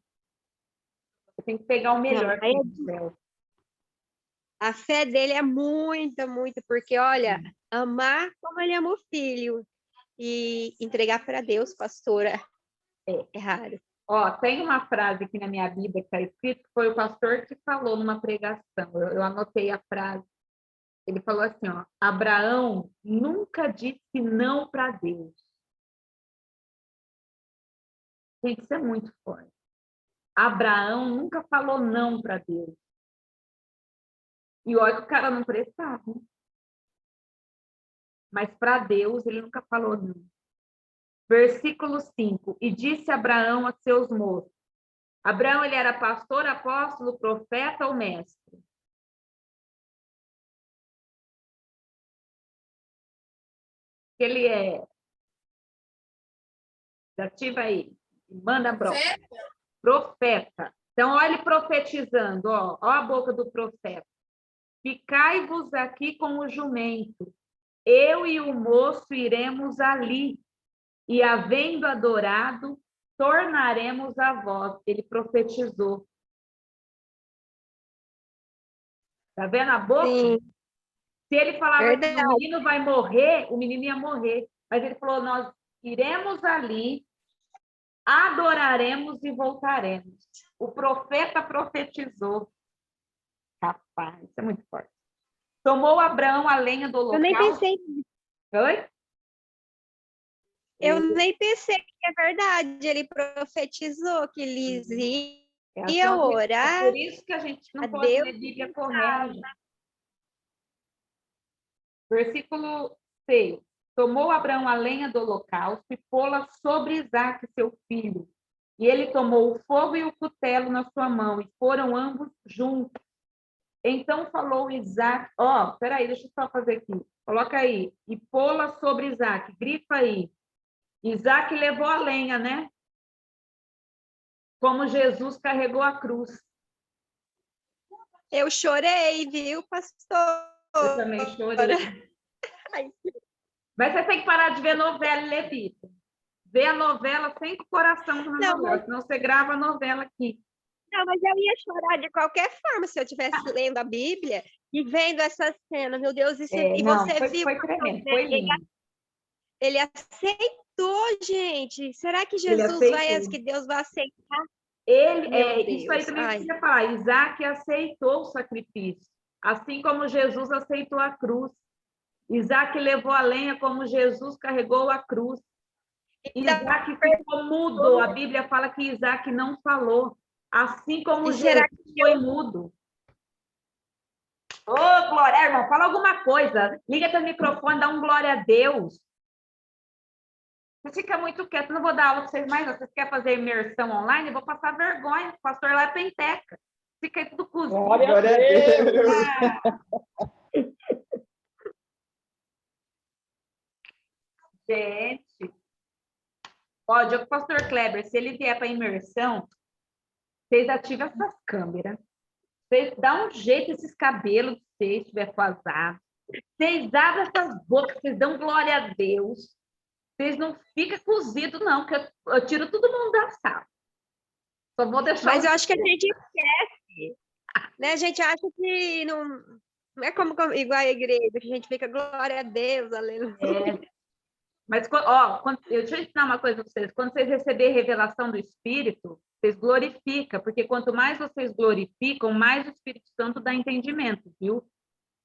Eu tenho que pegar o melhor do céu. A fé dele é muita, muita, porque, olha, amar como ele ama o filho e entregar para Deus, pastora, é raro. Ó, tem uma frase aqui na minha Bíblia que está escrito, que foi o pastor que falou numa pregação. Eu anotei a frase. Ele falou assim, ó, Abraão nunca disse não para Deus. Gente, isso é muito forte. Abraão nunca falou não para Deus. E olha que o cara não prestava. Né? Mas para Deus ele nunca falou não. Versículo 5. E disse Abraão a seus moços. Abraão, ele era pastor, apóstolo, profeta ou mestre? Ele é... Ativa aí. Manda bronca. Profeta. Então, olha ele profetizando. Ó a boca do profeta. Ficai-vos aqui com o jumento. Eu e o moço iremos ali. E, havendo adorado, tornaremos a vós. Ele profetizou. Está vendo a boca? Sim. Se ele falava Verdade. que o menino vai morrer, o menino ia morrer. Mas ele falou, nós iremos ali, adoraremos e voltaremos. O profeta profetizou. Rapaz, isso é muito forte. Tomou Abraão a lenha do holocausto. Eu nem pensei. Oi? Eu nem pensei que é verdade. Ele profetizou que eles iam É orar por isso que a gente a não pode Deus. ler Bíblia correndo, gente. Versículo 6. Tomou Abraão a lenha do holocausto e pô-la sobre Isaque, seu filho. E ele tomou o fogo e o cutelo na sua mão, e foram ambos juntos. Então falou Isaque, peraí, deixa eu só fazer aqui. Coloca aí, e pô-la sobre Isaque, grifa aí. Isaque levou a lenha, né? Como Jesus carregou a cruz. Eu chorei, viu, pastor? Eu também chorei. Ai. Mas você tem que parar de ver novela e ler Bíblia. Vê a novela sem o coração na Não, novela, senão você grava a novela aqui. Não, mas eu ia chorar de qualquer forma se eu estivesse lendo a Bíblia e vendo essa cena. Meu Deus, e Não, você viu foi tremendo, foi lindo. ele aceitou, gente. Será que Ele Jesus vai, aceitou. que Deus vai aceitar? Isso aí também Ai. queria falar. Isaac aceitou o sacrifício, assim como Jesus aceitou a cruz. Isaac levou a lenha como Jesus carregou a cruz. Isaac ficou mudo. A Bíblia fala que Isaac não falou, assim como Jesus foi mudo. Ô, glória, irmão, fala alguma coisa. Liga teu microfone, dá um glória a Deus. Você fica muito quieto, não vou dar aula para vocês mais. Vocês querem fazer imersão online? Eu vou passar vergonha. O pastor lá é penteca. Fica aí tudo cozido. Glória a Deus. Gente, diga o pastor Kleber, se ele vier para imersão, vocês ativam essas câmeras. Vocês dão um jeito esses cabelos, se vocês estiver vazado. Vocês abrem essas bocas, vocês dão glória a Deus. Vocês não ficam cozidos, não, porque eu tiro todo mundo da sala. Só vou deixar. Mas eu acho que a gente esquece, né? A gente acha que não é como igual a igreja, que a gente fica glória a Deus, aleluia. Mas, deixa eu ensinar uma coisa para vocês. Quando vocês receberem revelação do Espírito, vocês glorificam, porque quanto mais vocês glorificam, mais o Espírito Santo dá entendimento, viu?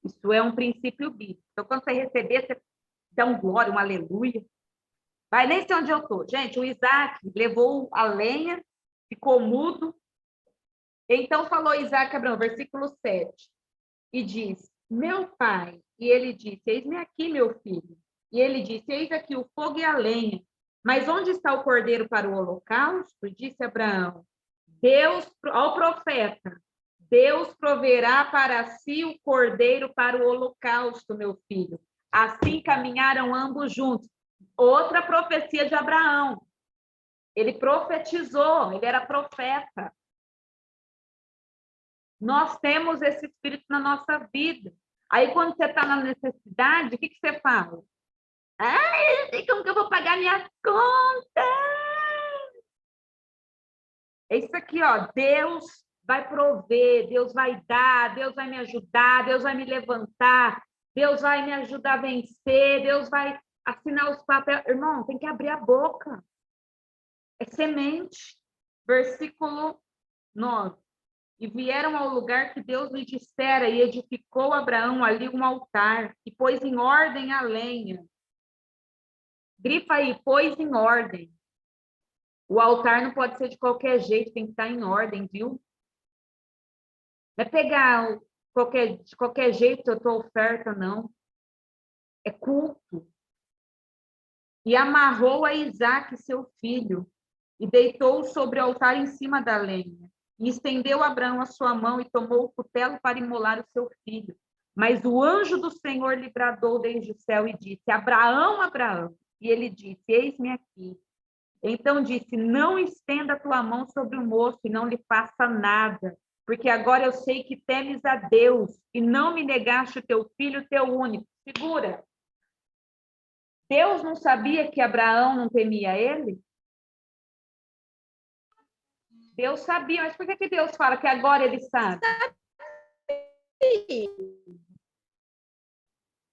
Isso é um princípio bíblico. Então, quando você receber, você dá um glória, um aleluia. Vai nem sei onde eu estou. Gente, o Isaac levou a lenha, ficou mudo. Então falou Isaac a Abraão, versículo 7, e diz, meu pai, e ele disse, eis-me aqui, meu filho. E ele disse, eis aqui o fogo e a lenha, mas onde está o cordeiro para o holocausto? Disse Abraão, Deus, ao profeta, Deus proverá para si o cordeiro para o holocausto, meu filho. Assim caminharam ambos juntos. Outra profecia de Abraão. Ele profetizou, ele era profeta. Nós temos esse espírito na nossa vida. Aí, quando você está na necessidade, o que você fala? Eu sei como que eu vou pagar minhas contas. É isso aqui, Deus vai prover, Deus vai dar, Deus vai me ajudar, Deus vai me levantar, Deus vai me ajudar a vencer, Deus vai assinar os papéis. Irmão, tem que abrir a boca. É semente. Versículo 9. E vieram ao lugar que Deus lhe dissera, e edificou Abraão ali um altar, e pôs em ordem a lenha. Grifa aí, pôs em ordem. O altar não pode ser de qualquer jeito, tem que estar em ordem, viu? Não é pegar de qualquer jeito a tua oferta, não. É culto. E amarrou a Isaque, seu filho, e deitou-o sobre o altar em cima da lenha. E estendeu Abraão a sua mão e tomou o cutelo para imolar o seu filho. Mas o anjo do Senhor lhe bradou desde o céu e disse, Abraão, Abraão. E ele disse, eis-me aqui. Então disse, não estenda a tua mão sobre o moço e não lhe faça nada, porque agora eu sei que temes a Deus e não me negaste o teu filho, teu único. Segura. Deus não sabia que Abraão não temia ele? Deus sabia, mas por que Deus fala que agora ele sabe?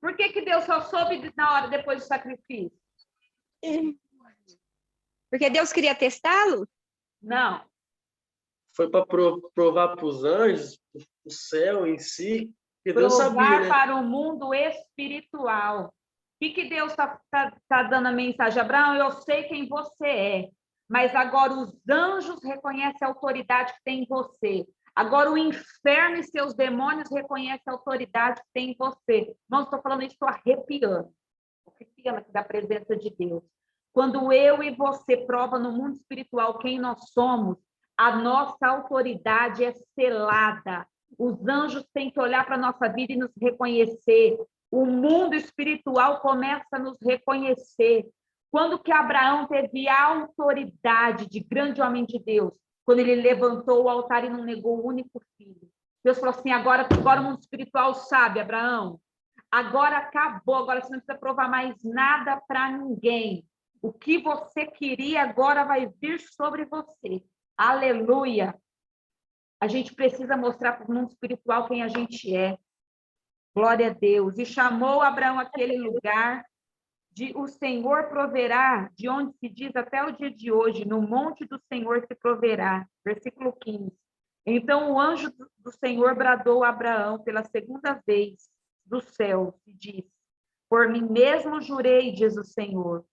Por que Deus só soube na hora depois do sacrifício? Porque Deus queria testá-lo? Não. Foi para provar para os anjos, o céu em si, que Deus Provar sabia, né? para o mundo espiritual. que Deus está dando a mensagem? Abraão, eu sei quem você é, mas agora os anjos reconhecem a autoridade que tem em você. Agora o inferno e seus demônios reconhecem a autoridade que tem em você. Não estou falando isso, estou arrepiando aqui da presença de Deus. Quando eu e você prova no mundo espiritual quem nós somos, a nossa autoridade é selada. Os anjos têm que olhar para a nossa vida e nos reconhecer. O mundo espiritual começa a nos reconhecer. Quando que Abraão teve a autoridade de grande homem de Deus? Quando ele levantou o altar e não negou o único filho. Deus falou assim, agora o mundo espiritual sabe, Abraão, agora acabou, agora você não precisa provar mais nada para ninguém. O que você queria agora vai vir sobre você. Aleluia! A gente precisa mostrar para o mundo espiritual quem a gente é. Glória a Deus. E chamou Abraão aquele lugar de o Senhor proverá, de onde se diz até o dia de hoje, no monte do Senhor se proverá. Versículo 15. Então o anjo do Senhor bradou a Abraão pela segunda vez do céu e disse, por mim mesmo jurei, diz o Senhor,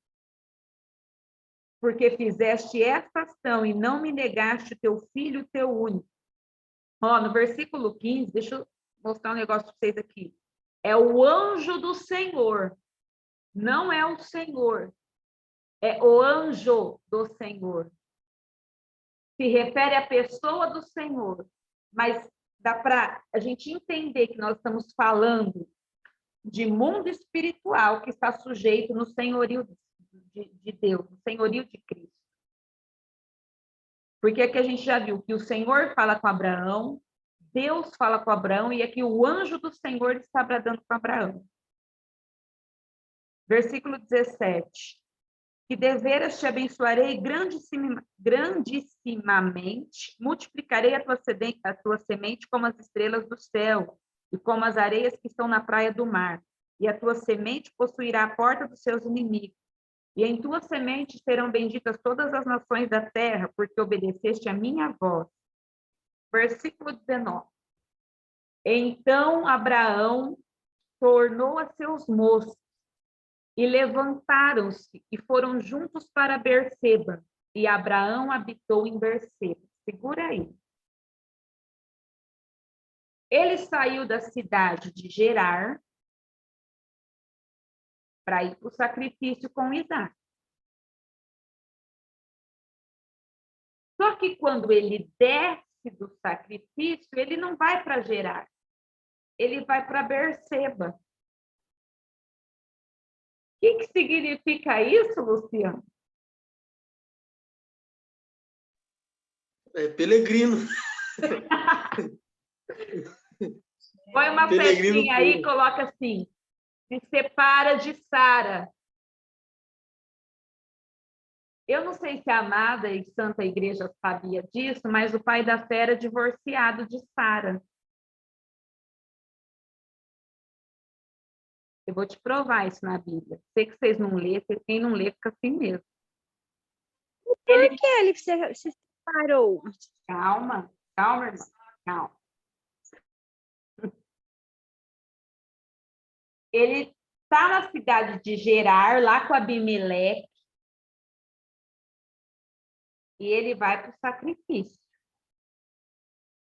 porque fizeste esta ação e não me negaste teu filho, teu único. Ó, no versículo 15, deixa eu mostrar um negócio para vocês aqui. É o anjo do Senhor, não é o Senhor, é o anjo do Senhor. Se refere à pessoa do Senhor, mas dá para a gente entender que nós estamos falando de mundo espiritual que está sujeito no senhorio de Deus, no senhorio de Cristo. Porque aqui a gente já viu que o Senhor fala com Abraão, Deus fala com Abraão, e aqui o anjo do Senhor está bradando com Abraão. Versículo 17. Que deveras te abençoarei grandissimamente, multiplicarei a tua semente como as estrelas do céu, e como as areias que estão na praia do mar. E a tua semente possuirá a porta dos seus inimigos. E em tua semente serão benditas todas as nações da terra, porque obedeceste a minha voz. Versículo 19. Então Abraão tornou a seus moços, e levantaram-se e foram juntos para Berseba. E Abraão habitou em Berseba. Segura aí. Ele saiu da cidade de Gerar para ir para o sacrifício com Isaac. Só que quando ele desce do sacrifício, ele não vai para Gerar. Ele vai para Berseba. O que significa isso, Luciano? É peregrino. Põe uma flechinha aí e coloca assim, se separa de Sara. Eu não sei se a amada e santa igreja sabia disso, mas o pai da fé era divorciado de Sara. Eu vou te provar isso na Bíblia. Sei que vocês não lêem, quem não lê fica assim mesmo. Por que ele se separou? Calma, calma, irmão, calma. Ele está na cidade de Gerar, lá com Abimeleque, e ele vai para o sacrifício.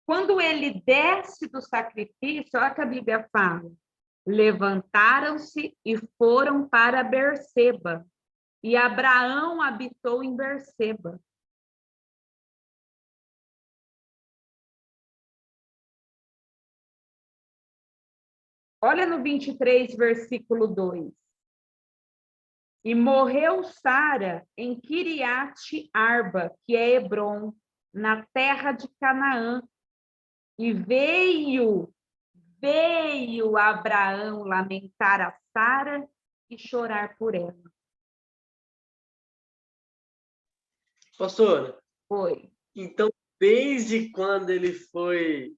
Quando ele desce do sacrifício, olha o que a Bíblia fala. Levantaram-se e foram para Berseba, e Abraão habitou em Berseba. Olha no 23, versículo 2. E morreu Sara em Kiriate Arba, que é Hebrom, na terra de Canaã. E veio Abraão lamentar a Sara e chorar por ela. Pastora, Foi. então, desde quando ele foi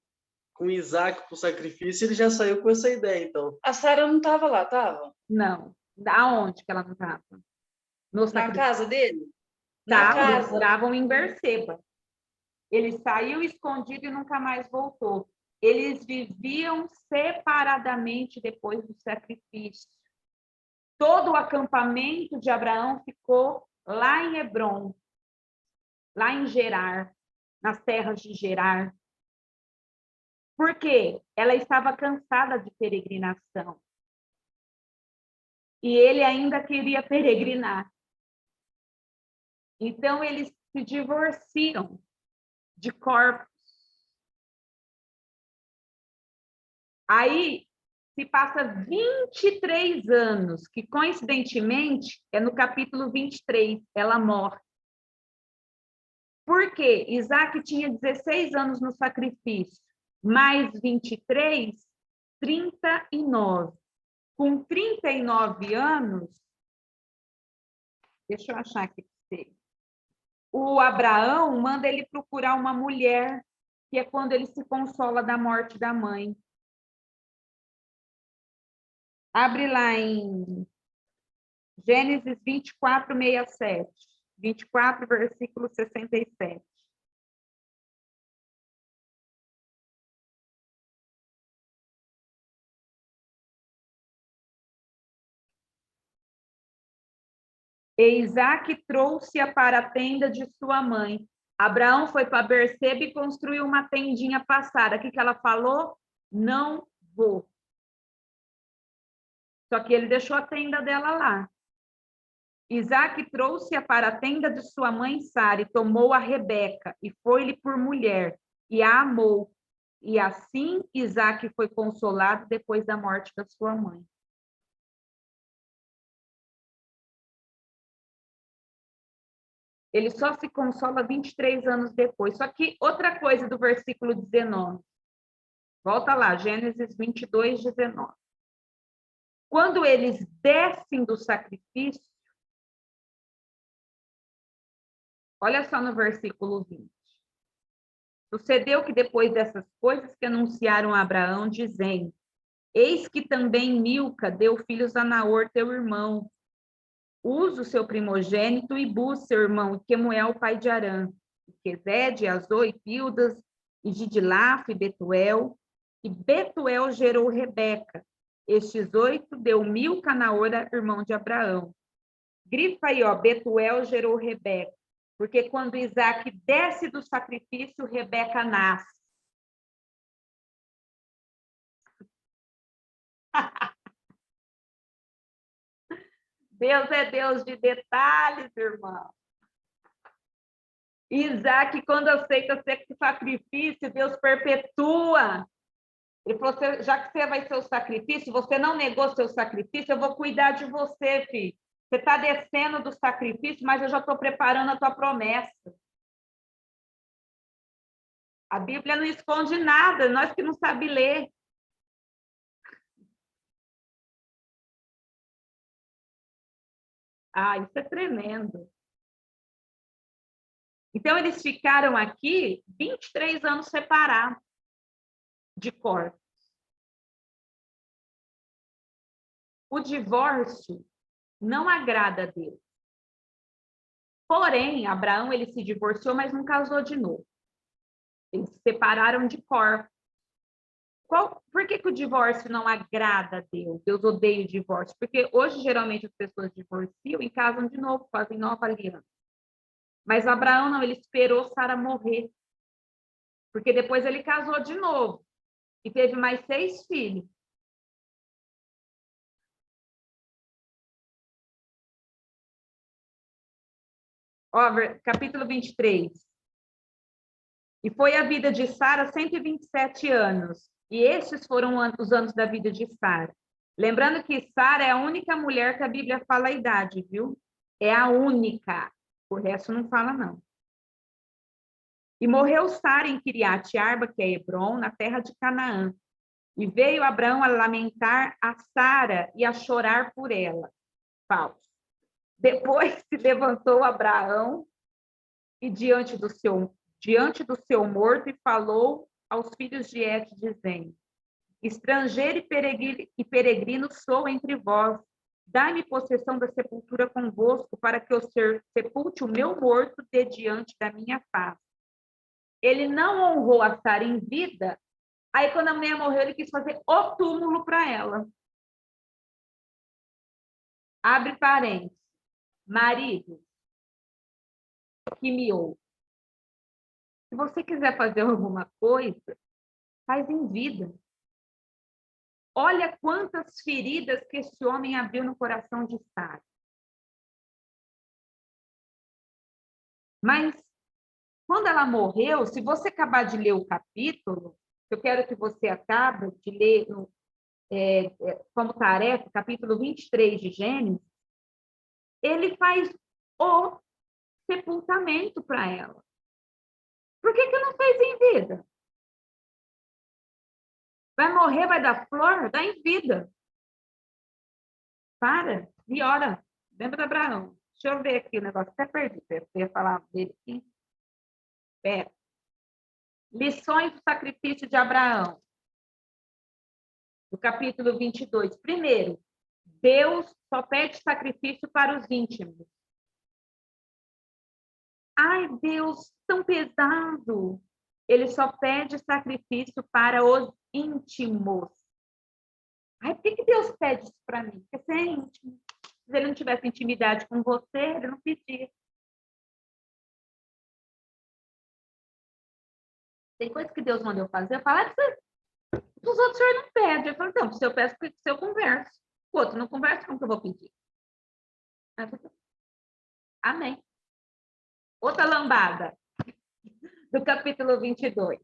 com Isaac para o sacrifício, ele já saiu com essa ideia, então. A Sara não estava lá, estava? Não. Aonde que ela não estava? No Na sacrifício. casa dele? Na casa. Estavam em Berseba. Ele saiu escondido e nunca mais voltou. Eles viviam separadamente depois do sacrifício. todo o acampamento de Abraão ficou lá em Hebrom, lá em Gerar, nas terras de Gerar. Por quê? Ela estava cansada de peregrinação. E ele ainda queria peregrinar. Então, eles se divorciam de corpos. Aí, se passa 23 anos, que coincidentemente é no capítulo 23, ela morre. Por quê? Isaac tinha 16 anos no sacrifício, mais 23, 39. Com 39 anos, deixa eu achar aqui para você. O Abraão manda ele procurar uma mulher, que é quando ele se consola da morte da mãe. Abre lá em Gênesis 24, 67. 24, versículo 67. E Isaac trouxe-a para a tenda de sua mãe. Abraão foi para Berseba e construiu uma tendinha passada. O que ela falou? Não vou. Só que ele deixou a tenda dela lá. Isaac trouxe-a para a tenda de sua mãe Sara e tomou a Rebeca e foi-lhe por mulher e a amou. E assim Isaac foi consolado depois da morte da sua mãe. Ele só se consola 23 anos depois. Só que outra coisa do versículo 19. Volta lá, Gênesis 22, 19. Quando eles descem do sacrifício, olha só no versículo 20. Sucedeu que depois dessas coisas que anunciaram a Abraão, dizendo: Eis que também Milca deu filhos a Naor, teu irmão. Uza o seu primogênito e Bus, seu irmão, e Quemuel, pai de Arã, e Quezede, Azô, e Pildas, e Gidilaf, e Betuel. E Betuel gerou Rebeca. Estes 8 deu Milca a Naor, irmão de Abraão. Grifa aí, ó, Betuel gerou Rebeca. Porque quando Isaac desce do sacrifício, Rebeca nasce. Deus é Deus de detalhes, irmão. Isaac, quando aceita o sacrifício, Deus perpetua. Ele falou, já que você vai ser o sacrifício, você não negou seu sacrifício, eu vou cuidar de você, filho. Você está descendo do sacrifício, mas eu já estou preparando a tua promessa. A Bíblia não esconde nada, nós que não sabemos ler. Ah, isso é tremendo. Então, eles ficaram aqui 23 anos separados de corpos. O divórcio não agrada a Deus. Porém, Abraão ele se divorciou, mas não casou de novo. Eles se separaram de corpos. Por que o divórcio não agrada a Deus? Deus odeia o divórcio. Porque hoje, geralmente, as pessoas divorciam e casam de novo, fazem nova aliança. Mas Abraão não, ele esperou Sara morrer. Porque depois ele casou de novo. E teve mais 6 filhos. Ó, capítulo 23. E foi a vida de Sara 127 anos. E estes foram os anos da vida de Sara. Lembrando que Sara é a única mulher que a Bíblia fala a idade, viu? É a única. O resto não fala, não. E morreu Sara em Kiriat Arba, que é Hebrom, na terra de Canaã. E veio Abraão a lamentar a Sara e a chorar por ela. Falso. Depois se levantou Abraão e diante do seu morto e falou aos filhos de Et, dizendo: Estrangeiro e peregrino sou entre vós. Dai-me possessão da sepultura convosco, para que eu sepulte o meu morto de diante da minha face. Ele não honrou a Sara em vida. Aí, quando a mulher morreu, ele quis fazer o túmulo para ela. Abre parênteses. Marido que me ouve. Se você quiser fazer alguma coisa, faz em vida. Olha quantas feridas que esse homem abriu no coração de Sara. Mas, quando ela morreu, se você acabar de ler o capítulo, eu quero que você acabe de ler como tarefa, capítulo 23 de Gênesis, ele faz o sepultamento para ela. Por que não fez em vida? Vai morrer, vai dar flor? Dá em vida. Para e ora. Lembra de Abraão? Deixa eu ver aqui o negócio. Até perdi. Eu ia falar dele aqui. Pera. Lições do sacrifício de Abraão. Do capítulo 22. Primeiro, Deus só pede sacrifício para os íntimos. Ai, Deus, tão pesado. Ele só pede sacrifício para os íntimos. Ai, por que Deus pede isso para mim? Porque você é íntimo. Se ele não tivesse intimidade com você, ele não pedia. Tem coisa que Deus mandou fazer, eu falo, os outros o senhor não pede. Eu falo, então, se eu peço, se eu converso. O outro não conversa, como que eu vou pedir? Amém. Outra lambada, do capítulo 22.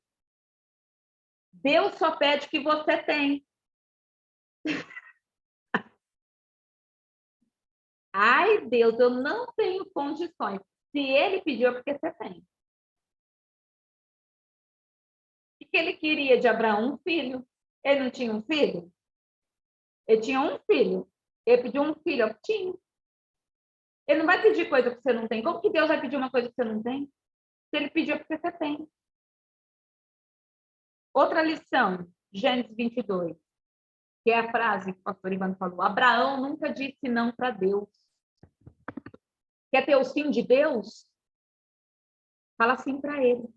Deus só pede o que você tem. Ai, Deus, eu não tenho condições. Se ele pediu, é porque você tem. O que ele queria de Abraão? Um filho. Ele não tinha um filho? Ele tinha um filho. Ele pediu um filho, eu tinha. Ele não vai pedir coisa que você não tem. Como que Deus vai pedir uma coisa que você não tem? Se ele pediu, é porque você tem. Outra lição, Gênesis 22, que é a frase que o pastor Ivan falou. Abraão nunca disse não para Deus. Quer ter o sim de Deus? Fala sim para ele.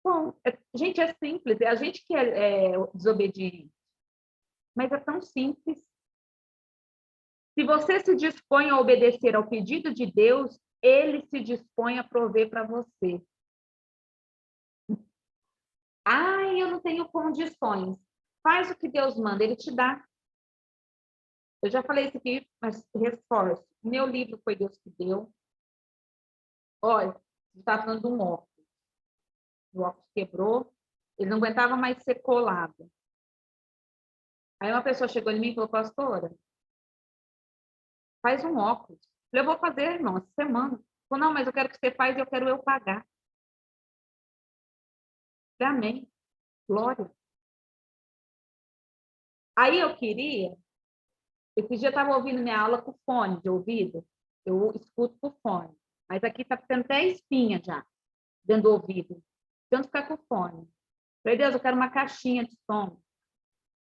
Bom, gente, é simples. É a gente que é desobediente. Mas é tão simples. Se você se dispõe a obedecer ao pedido de Deus, ele se dispõe a prover para você. Ai, eu não tenho condições. Faz o que Deus manda, ele te dá. Eu já falei isso aqui, mas reforço. Meu livro foi Deus que deu. Olha, está falando de um óculos. O óculos quebrou, ele não aguentava mais ser colado. Aí uma pessoa chegou em mim e falou, pastora, faz um óculos. Eu vou fazer, irmão, essa semana. Falou, não, mas eu quero que você faz e eu quero eu pagar. Amém. Glória. Aí eu queria, esse dia eu estava ouvindo minha aula com fone de ouvido, eu escuto com fone, mas aqui está ficando até espinha já, dentro do ouvido, tanto ficar com fone. Falei, Deus, eu quero uma caixinha de som.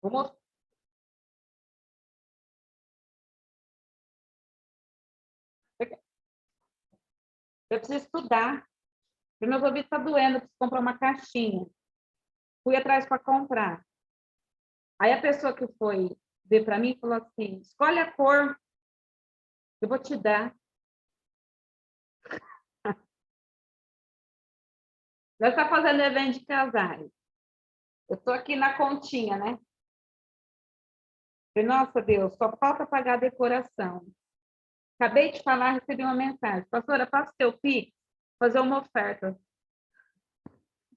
Vou mostrar. Eu preciso estudar, porque meus ouvidos estão doendo, eu preciso comprar uma caixinha. Fui atrás para comprar. Aí a pessoa que foi ver para mim falou assim, escolhe a cor, eu vou te dar. Nós estamos fazendo evento de casais. Eu estou aqui na continha, né? Falei, nossa, Deus, só falta pagar a decoração. Acabei de falar, recebi uma mensagem. Pastora, faça o seu Pix, fazer uma oferta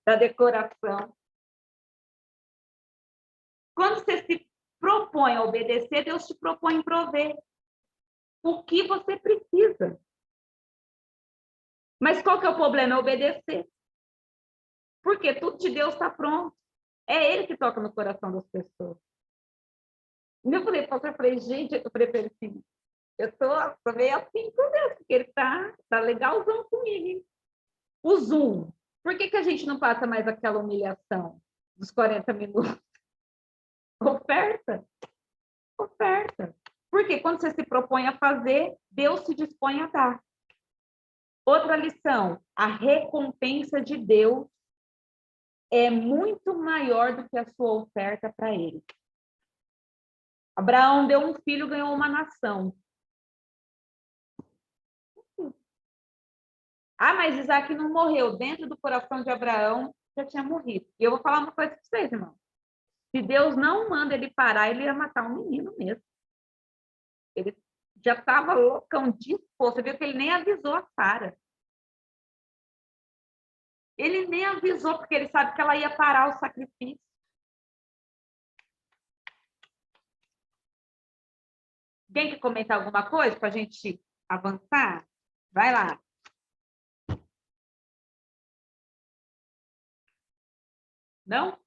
da decoração. Quando você se propõe a obedecer, Deus te propõe prover o que você precisa. Mas qual que é o problema? É obedecer. Porque tudo de Deus está pronto. É Ele que toca no coração das pessoas. E eu falei, gente, eu falei assim, eu tô meio assim com Deus, porque ele tá legalzão comigo. Hein? O Zoom. Por que a gente não passa mais aquela humilhação dos 40 minutos? Oferta. Oferta. Porque quando você se propõe a fazer, Deus se dispõe a dar. Outra lição, a recompensa de Deus é muito maior do que a sua oferta para Ele. Abraão deu um filho, ganhou uma nação. Ah, mas Isaac não morreu. Dentro do coração de Abraão, já tinha morrido. E eu vou falar uma coisa para vocês, irmão. Se Deus não manda ele parar, ele ia matar um menino mesmo. Ele já estava loucão, disposto. Você viu que ele nem avisou a Sara. Ele nem avisou, porque ele sabe que ela ia parar o sacrifício. Alguém quer comentar alguma coisa para a gente avançar? Vai lá. Não?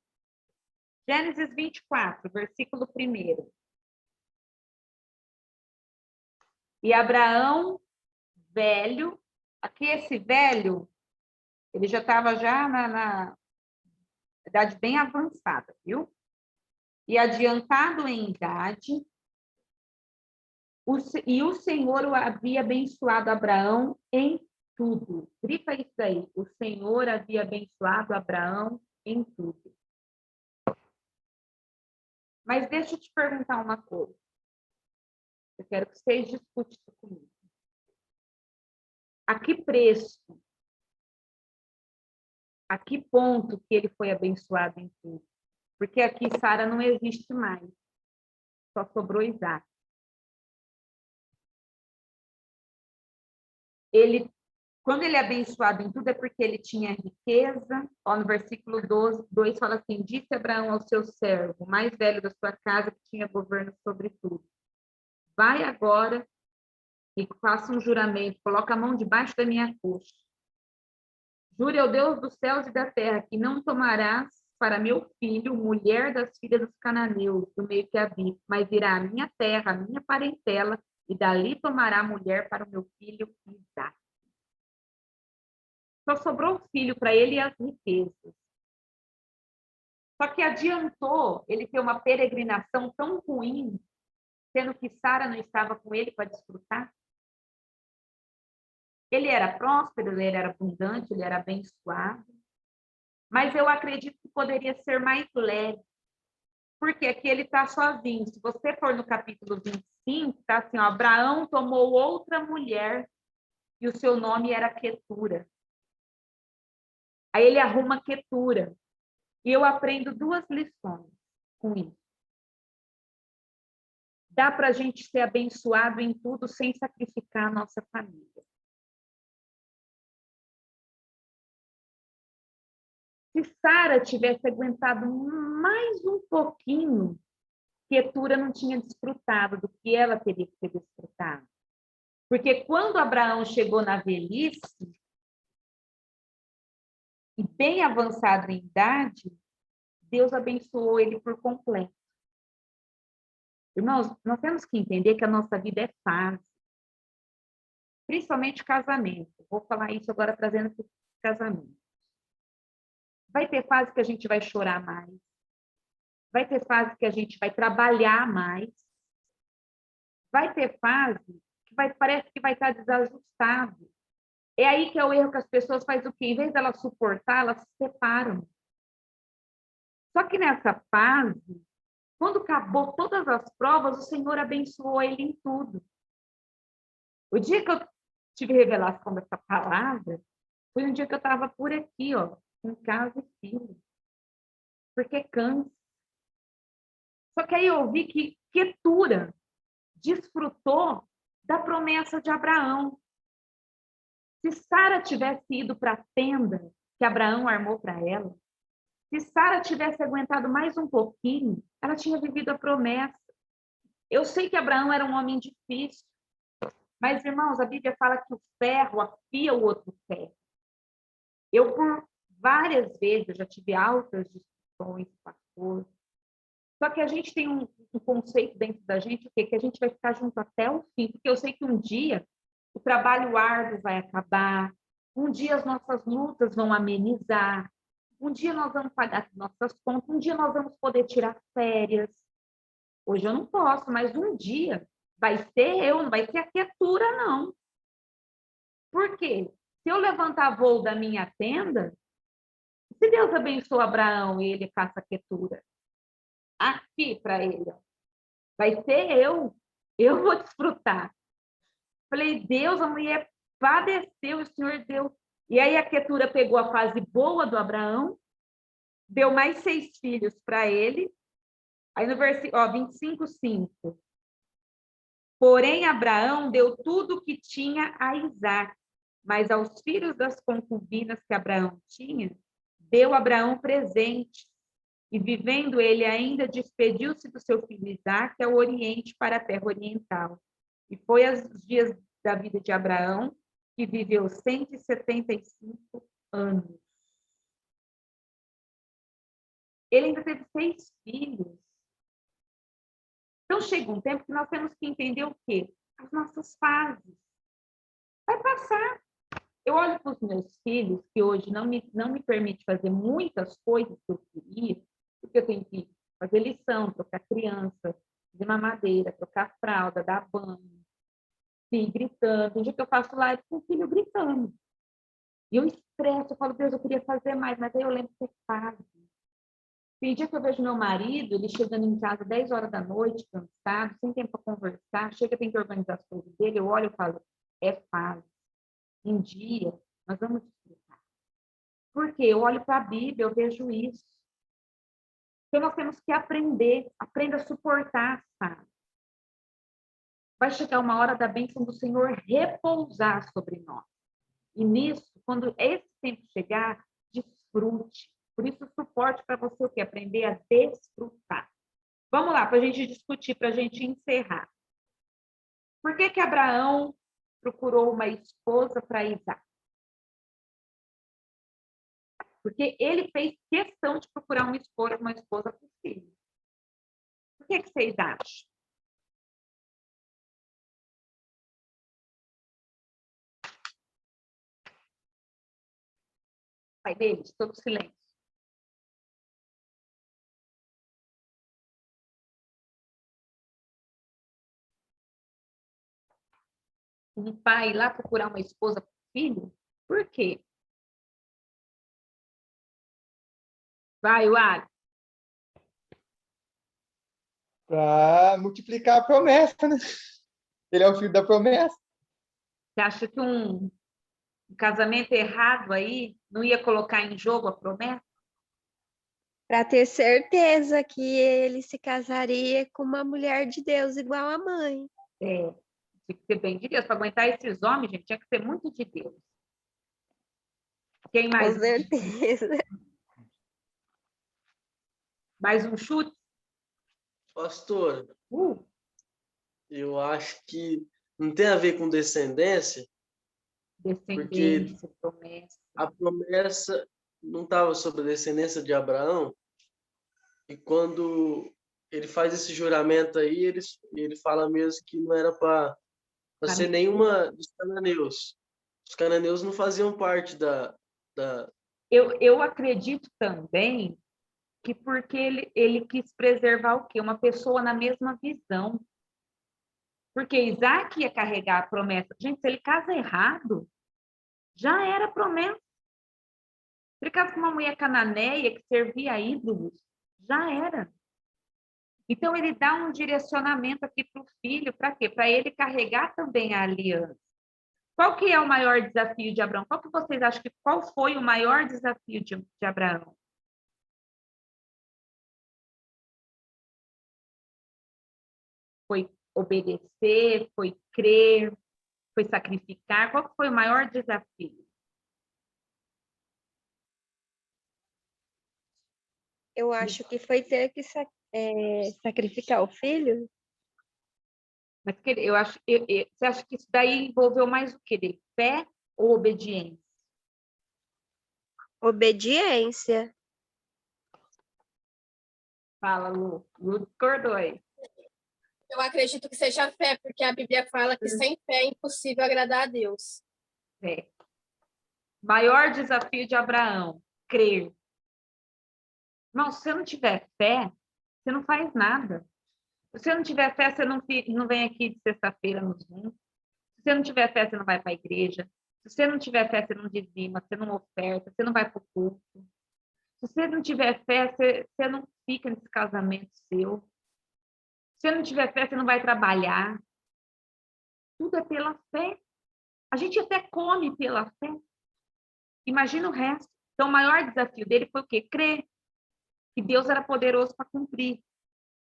Gênesis 24, versículo 1. E Abraão, velho, aqui esse velho, ele já estava já na idade bem avançada, viu? E adiantado em idade, e o Senhor o havia abençoado Abraão em tudo. Grifa isso aí. O Senhor havia abençoado Abraão em tudo. Mas deixa eu te perguntar uma coisa. Eu quero que vocês discutam isso comigo. A que preço? A que ponto que ele foi abençoado em tudo? Porque aqui Sara não existe mais. Só sobrou Isaac. Quando ele é abençoado em tudo, é porque ele tinha riqueza. Ó, no versículo 2 fala assim: disse Abraão ao seu servo, mais velho da sua casa, que tinha governo sobre tudo: vai agora e faça um juramento, coloca a mão debaixo da minha coxa. Jure ao Deus dos céus e da terra que não tomarás para meu filho mulher das filhas dos cananeus, do meio que habito, mas irá à minha terra, à minha parentela, e dali tomará mulher para o meu filho Isaac. Só sobrou o filho para ele e as riquezas. Só que adiantou ele ter uma peregrinação tão ruim, sendo que Sara não estava com ele para desfrutar? Ele era próspero, ele era abundante, ele era abençoado. Mas eu acredito que poderia ser mais leve. Porque aqui ele está sozinho. Se você for no capítulo 25, está assim, ó, Abraão tomou outra mulher e o seu nome era Quetura. Aí ele arruma Quetura. E eu aprendo 2 lições com isso. Dá para a gente ser abençoado em tudo sem sacrificar a nossa família. Se Sara tivesse aguentado mais um pouquinho, Quetura não tinha desfrutado do que ela teria que ter desfrutado. Porque quando Abraão chegou na velhice, e bem avançado em idade, Deus abençoou ele por completo. Irmãos, nós temos que entender que a nossa vida é fase. Principalmente casamento. Vou falar isso agora trazendo para o casamento. Vai ter fase que a gente vai chorar mais. Vai ter fase que a gente vai trabalhar mais. Vai ter fase que parece que vai estar desajustado. É aí que é o erro que as pessoas fazem o quê? Em vez de elas suportar, elas se separam. Só que nessa fase, quando acabou todas as provas, o Senhor abençoou ele em tudo. O dia que eu tive revelação dessa palavra, foi um dia que eu estava por aqui, ó, em casa e filho. Porque cansa. Só que aí eu vi que Quetura desfrutou da promessa de Abraão. Se Sara tivesse ido para a tenda que Abraão armou para ela, se Sara tivesse aguentado mais um pouquinho, ela tinha vivido a promessa. Eu sei que Abraão era um homem difícil, mas, irmãos, a Bíblia fala que o ferro afia o outro ferro. Eu, por várias vezes, eu já tive altas discussões, pastor. Só que a gente tem um conceito dentro da gente, o quê? Que a gente vai ficar junto até o fim, porque eu sei que um dia o trabalho árduo vai acabar, um dia as nossas lutas vão amenizar, um dia nós vamos pagar as nossas contas, um dia nós vamos poder tirar férias. Hoje eu não posso, mas um dia vai ser eu, não vai ser a Quetura, não. Por quê? Se eu levantar voo da minha tenda, se Deus abençoa Abraão e ele faça Quetura, aqui para ele, ó, vai ser eu vou desfrutar. Falei, Deus, a mulher padeceu, o Senhor deu. E aí a Quetura pegou a fase boa do Abraão, deu mais 6 filhos para ele. Aí no versículo 25:5. Porém, Abraão deu tudo o que tinha a Isaque, mas aos filhos das concubinas que Abraão tinha, deu Abraão presente. E vivendo ele ainda, despediu-se do seu filho Isaque ao oriente, para a terra oriental. E foi os dias da vida de Abraão, que viveu 175 anos. Ele ainda teve 6 filhos. Então, chega um tempo que nós temos que entender o quê? As nossas fases. Vai passar. Eu olho para os meus filhos, que hoje não me permite fazer muitas coisas que eu queria, porque eu tenho que fazer lição, trocar criança, fazer mamadeira, trocar fralda, dar banho, filho gritando. Um dia que eu faço live com o filho gritando. E eu estresso, eu falo, Deus, eu queria fazer mais, mas aí eu lembro que é fase. Tem dia que eu vejo meu marido, ele chegando em casa 10 horas da noite, cansado, sem tempo para conversar, chega, tem que organizar as coisas dele, eu olho e falo, é fase. Um dia, nós vamos desfrutar. Porque eu olho para a Bíblia, eu vejo isso. Então, nós temos que aprender a suportar, sabe? Vai chegar uma hora da bênção do Senhor repousar sobre nós. E nisso, quando esse tempo chegar, desfrute. Por isso, o suporte para você o quê? Aprender a desfrutar. Vamos lá, para a gente discutir, para a gente encerrar. Por que que Abraão procurou uma esposa para Isaque? Porque ele fez questão de procurar uma esposa para o filho. Por que vocês acham? Pai deles, todo silêncio. Um pai ir lá procurar uma esposa para o filho? Por quê? Vai, Wally. Para multiplicar a promessa, né? Ele é o filho da promessa. Você acha que um casamento errado aí não ia colocar em jogo a promessa? Para ter certeza que ele se casaria com uma mulher de Deus igual a mãe. É, tinha que ser bem de Deus. Para aguentar esses homens, gente, tinha que ser muito de Deus. Quem mais? Com certeza. Mais um chute? Pastor, eu acho que não tem a ver com descendência, Descendência, promessa. a promessa não estava sobre a descendência de Abraão, e quando ele faz esse juramento aí, ele fala mesmo que não era para ser nenhuma dos cananeus. Os cananeus não faziam parte da... Eu acredito também que porque ele quis preservar o quê? Uma pessoa na mesma visão. Porque Isaac ia carregar a promessa. Gente, se ele casa errado, já era promessa. Se ele casa com uma mulher cananeia que servia a ídolos, já era. Então, ele dá um direcionamento aqui para o filho, para quê? Para ele carregar também a aliança. Qual que é o maior desafio de Abraão? Qual que vocês acham que qual foi o maior desafio de Abraão? Foi obedecer, foi crer, foi sacrificar? Qual que foi o maior desafio? Eu acho que foi ter que sacrificar o filho. Mas eu acho, você acha que isso daí envolveu mais o quê? De fé ou obediência? Obediência. Fala, Lu. Lu discordou aí. Eu acredito que seja fé, porque a Bíblia fala que sem fé é impossível agradar a Deus. Fé. Maior desafio de Abraão, crer. Irmão, se você não tiver fé, você não faz nada. Se você não tiver fé, você não vem aqui de sexta-feira no Zoom. Se você não tiver fé, você não vai para a igreja. Se você não tiver fé, você não dizima, você não oferta, você não vai para o culto. Se você não tiver fé, você não fica nesse casamento seu. Se você não tiver fé, você não vai trabalhar. Tudo é pela fé. A gente até come pela fé. Imagina o resto. Então, o maior desafio dele foi o quê? Crer que Deus era poderoso para cumprir.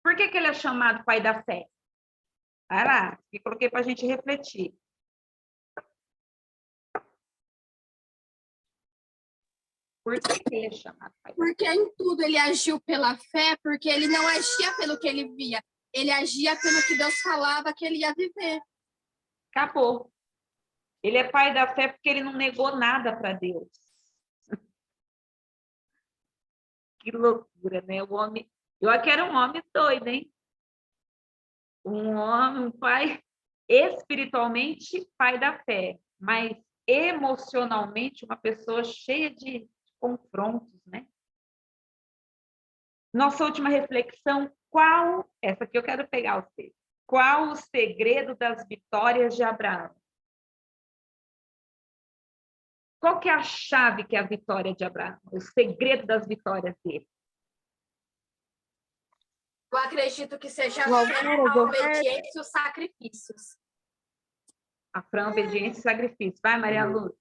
Por que ele é chamado pai da fé? Vai lá, que coloquei para a gente refletir. Por que ele é chamado pai da fé? Porque em tudo ele agiu pela fé, porque ele não agia pelo que ele via. Ele agia pelo que Deus falava que ele ia viver. Acabou. Ele é pai da fé porque ele não negou nada para Deus. Que loucura, né? O homem... Eu quero um homem doido, hein? Um homem, um pai espiritualmente pai da fé, mas emocionalmente uma pessoa cheia de confrontos, né? Nossa última reflexão, essa aqui eu quero pegar você. Qual o segredo das vitórias de Abraão? Qual que é a chave que é a vitória de Abraão? O segredo das vitórias dele? Eu acredito que seja O a altar, fé, as a ofertas. obediência e os sacrifícios. A fé, a obediência e sacrifício. Vai, Maria Lúcia.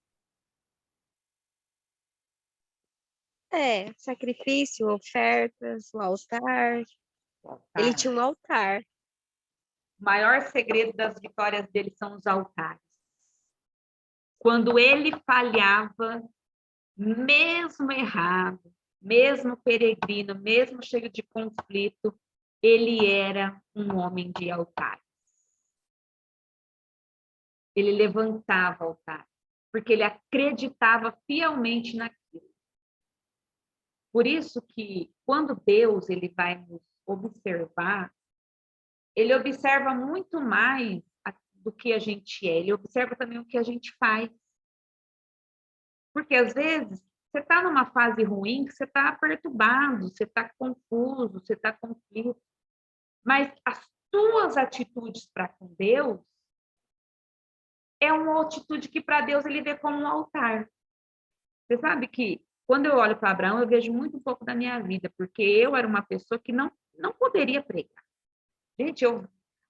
Sacrifício, ofertas, o altar. Ele tinha um altar. O maior segredo das vitórias dele são os altares. Quando ele falhava, mesmo errado, mesmo peregrino, mesmo cheio de conflito, ele era um homem de altares. Ele levantava altar, porque ele acreditava fielmente naquilo. Por isso que, quando Deus ele vai nos observar, ele observa muito mais do que a gente é, ele observa também o que a gente faz. Porque, às vezes, você está numa fase ruim, que você está perturbado, você está confuso, você está conflito. Mas as tuas atitudes para com Deus é uma atitude que para Deus ele vê como um altar. Você sabe que quando eu olho para Abraão, eu vejo muito um pouco da minha vida, porque eu era uma pessoa que não poderia pregar. Gente,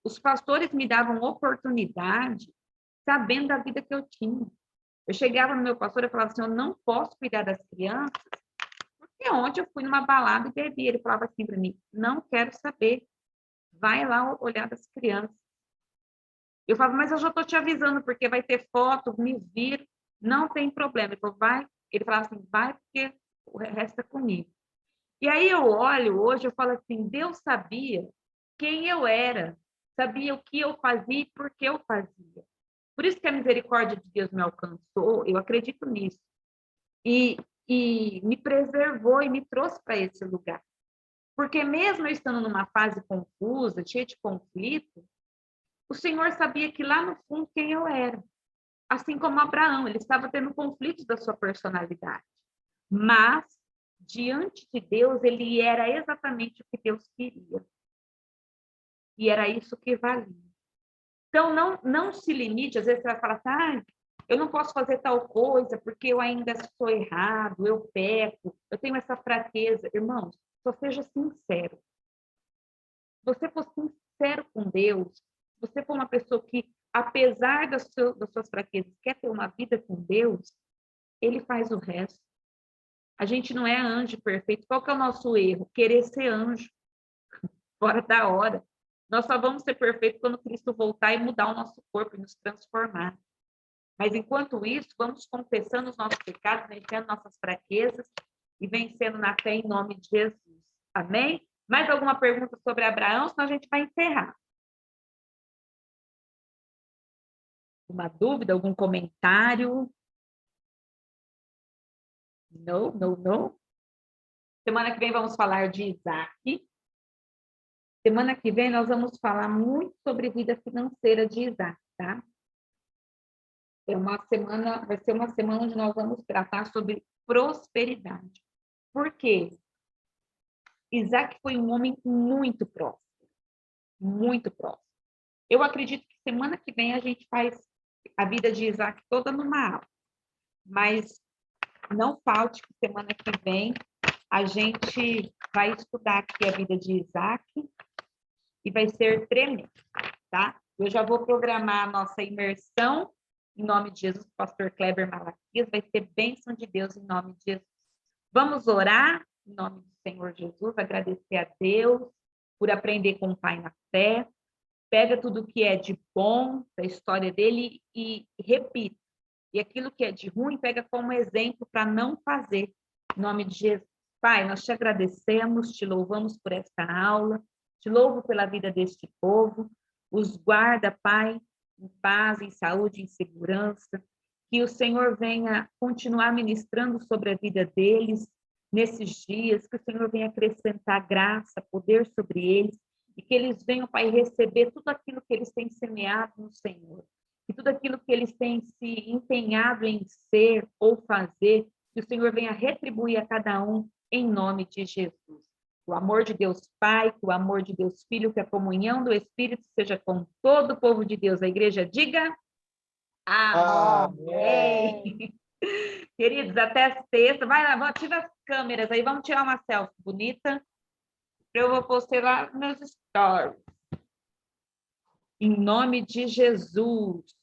os pastores me davam oportunidade sabendo da vida que eu tinha. Eu chegava no meu pastor e falava assim, eu não posso cuidar das crianças, porque ontem eu fui numa balada e bebi. Ele falava assim para mim, não quero saber, vai lá olhar das crianças. Eu falava, mas eu já estou te avisando, porque vai ter foto, me viram, não tem problema. Ele falou, vai. Ele falava assim, vai, porque o resto é comigo. E aí eu olho hoje, eu falo assim, Deus sabia quem eu era, sabia o que eu fazia e por que eu fazia. Por isso que a misericórdia de Deus me alcançou, eu acredito nisso. E me preservou e me trouxe para esse lugar. Porque mesmo eu estando numa fase confusa, cheia de conflito, o Senhor sabia que lá no fundo quem eu era. Assim como Abraão, ele estava tendo conflitos da sua personalidade. Mas, diante de Deus, ele era exatamente o que Deus queria. E era isso que valia. Então, não se limite, às vezes você vai falar assim, eu não posso fazer tal coisa porque eu ainda sou errado, eu peco, eu tenho essa fraqueza. Irmãos, só seja sincero. Se você for sincero com Deus, se você for uma pessoa que, apesar das suas fraquezas, quer ter uma vida com Deus, Ele faz o resto. A gente não é anjo perfeito. Qual que é o nosso erro? Querer ser anjo fora da hora. Nós só vamos ser perfeitos quando Cristo voltar e mudar o nosso corpo e nos transformar. Mas, enquanto isso, vamos confessando os nossos pecados, vencendo nossas fraquezas e vencendo na fé em nome de Jesus. Amém? Mais alguma pergunta sobre Abraão? Senão a gente vai encerrar. Uma dúvida, algum comentário? Não. Semana que vem vamos falar de Isaac. Semana que vem nós vamos falar muito sobre vida financeira de Isaac, tá? Vai ser uma semana onde nós vamos tratar sobre prosperidade. Por quê? Isaac foi um homem muito próspero. Muito próspero. Eu acredito que semana que vem a gente faz a vida de Isaac toda numa aula. Mas não falte que semana que vem a gente vai estudar aqui a vida de Isaac e vai ser tremendo, tá? Eu já vou programar a nossa imersão em nome de Jesus, pastor Kleber Malaquias, vai ser bênção de Deus em nome de Jesus. Vamos orar em nome do Senhor Jesus, agradecer a Deus por aprender com o Pai na fé. Pega tudo que é de bom da história dele e repita. E aquilo que é de ruim, pega como exemplo para não fazer. Em nome de Jesus. Pai, nós te agradecemos, te louvamos por esta aula, te louvo pela vida deste povo. Os guarda, Pai, em paz, em saúde, em segurança. Que o Senhor venha continuar ministrando sobre a vida deles nesses dias. Que o Senhor venha acrescentar graça, poder sobre eles. E que eles venham, Pai, receber tudo aquilo que eles têm semeado no Senhor. E tudo aquilo que eles têm se empenhado em ser ou fazer, que o Senhor venha retribuir a cada um em nome de Jesus. O amor de Deus Pai, que o amor de Deus Filho, que a comunhão do Espírito seja com todo o povo de Deus. A igreja diga amém. Queridos, até sexta. Vai lá, ativa as câmeras aí, vamos tirar uma selfie bonita. Eu vou postar lá nos meus stories. Em nome de Jesus.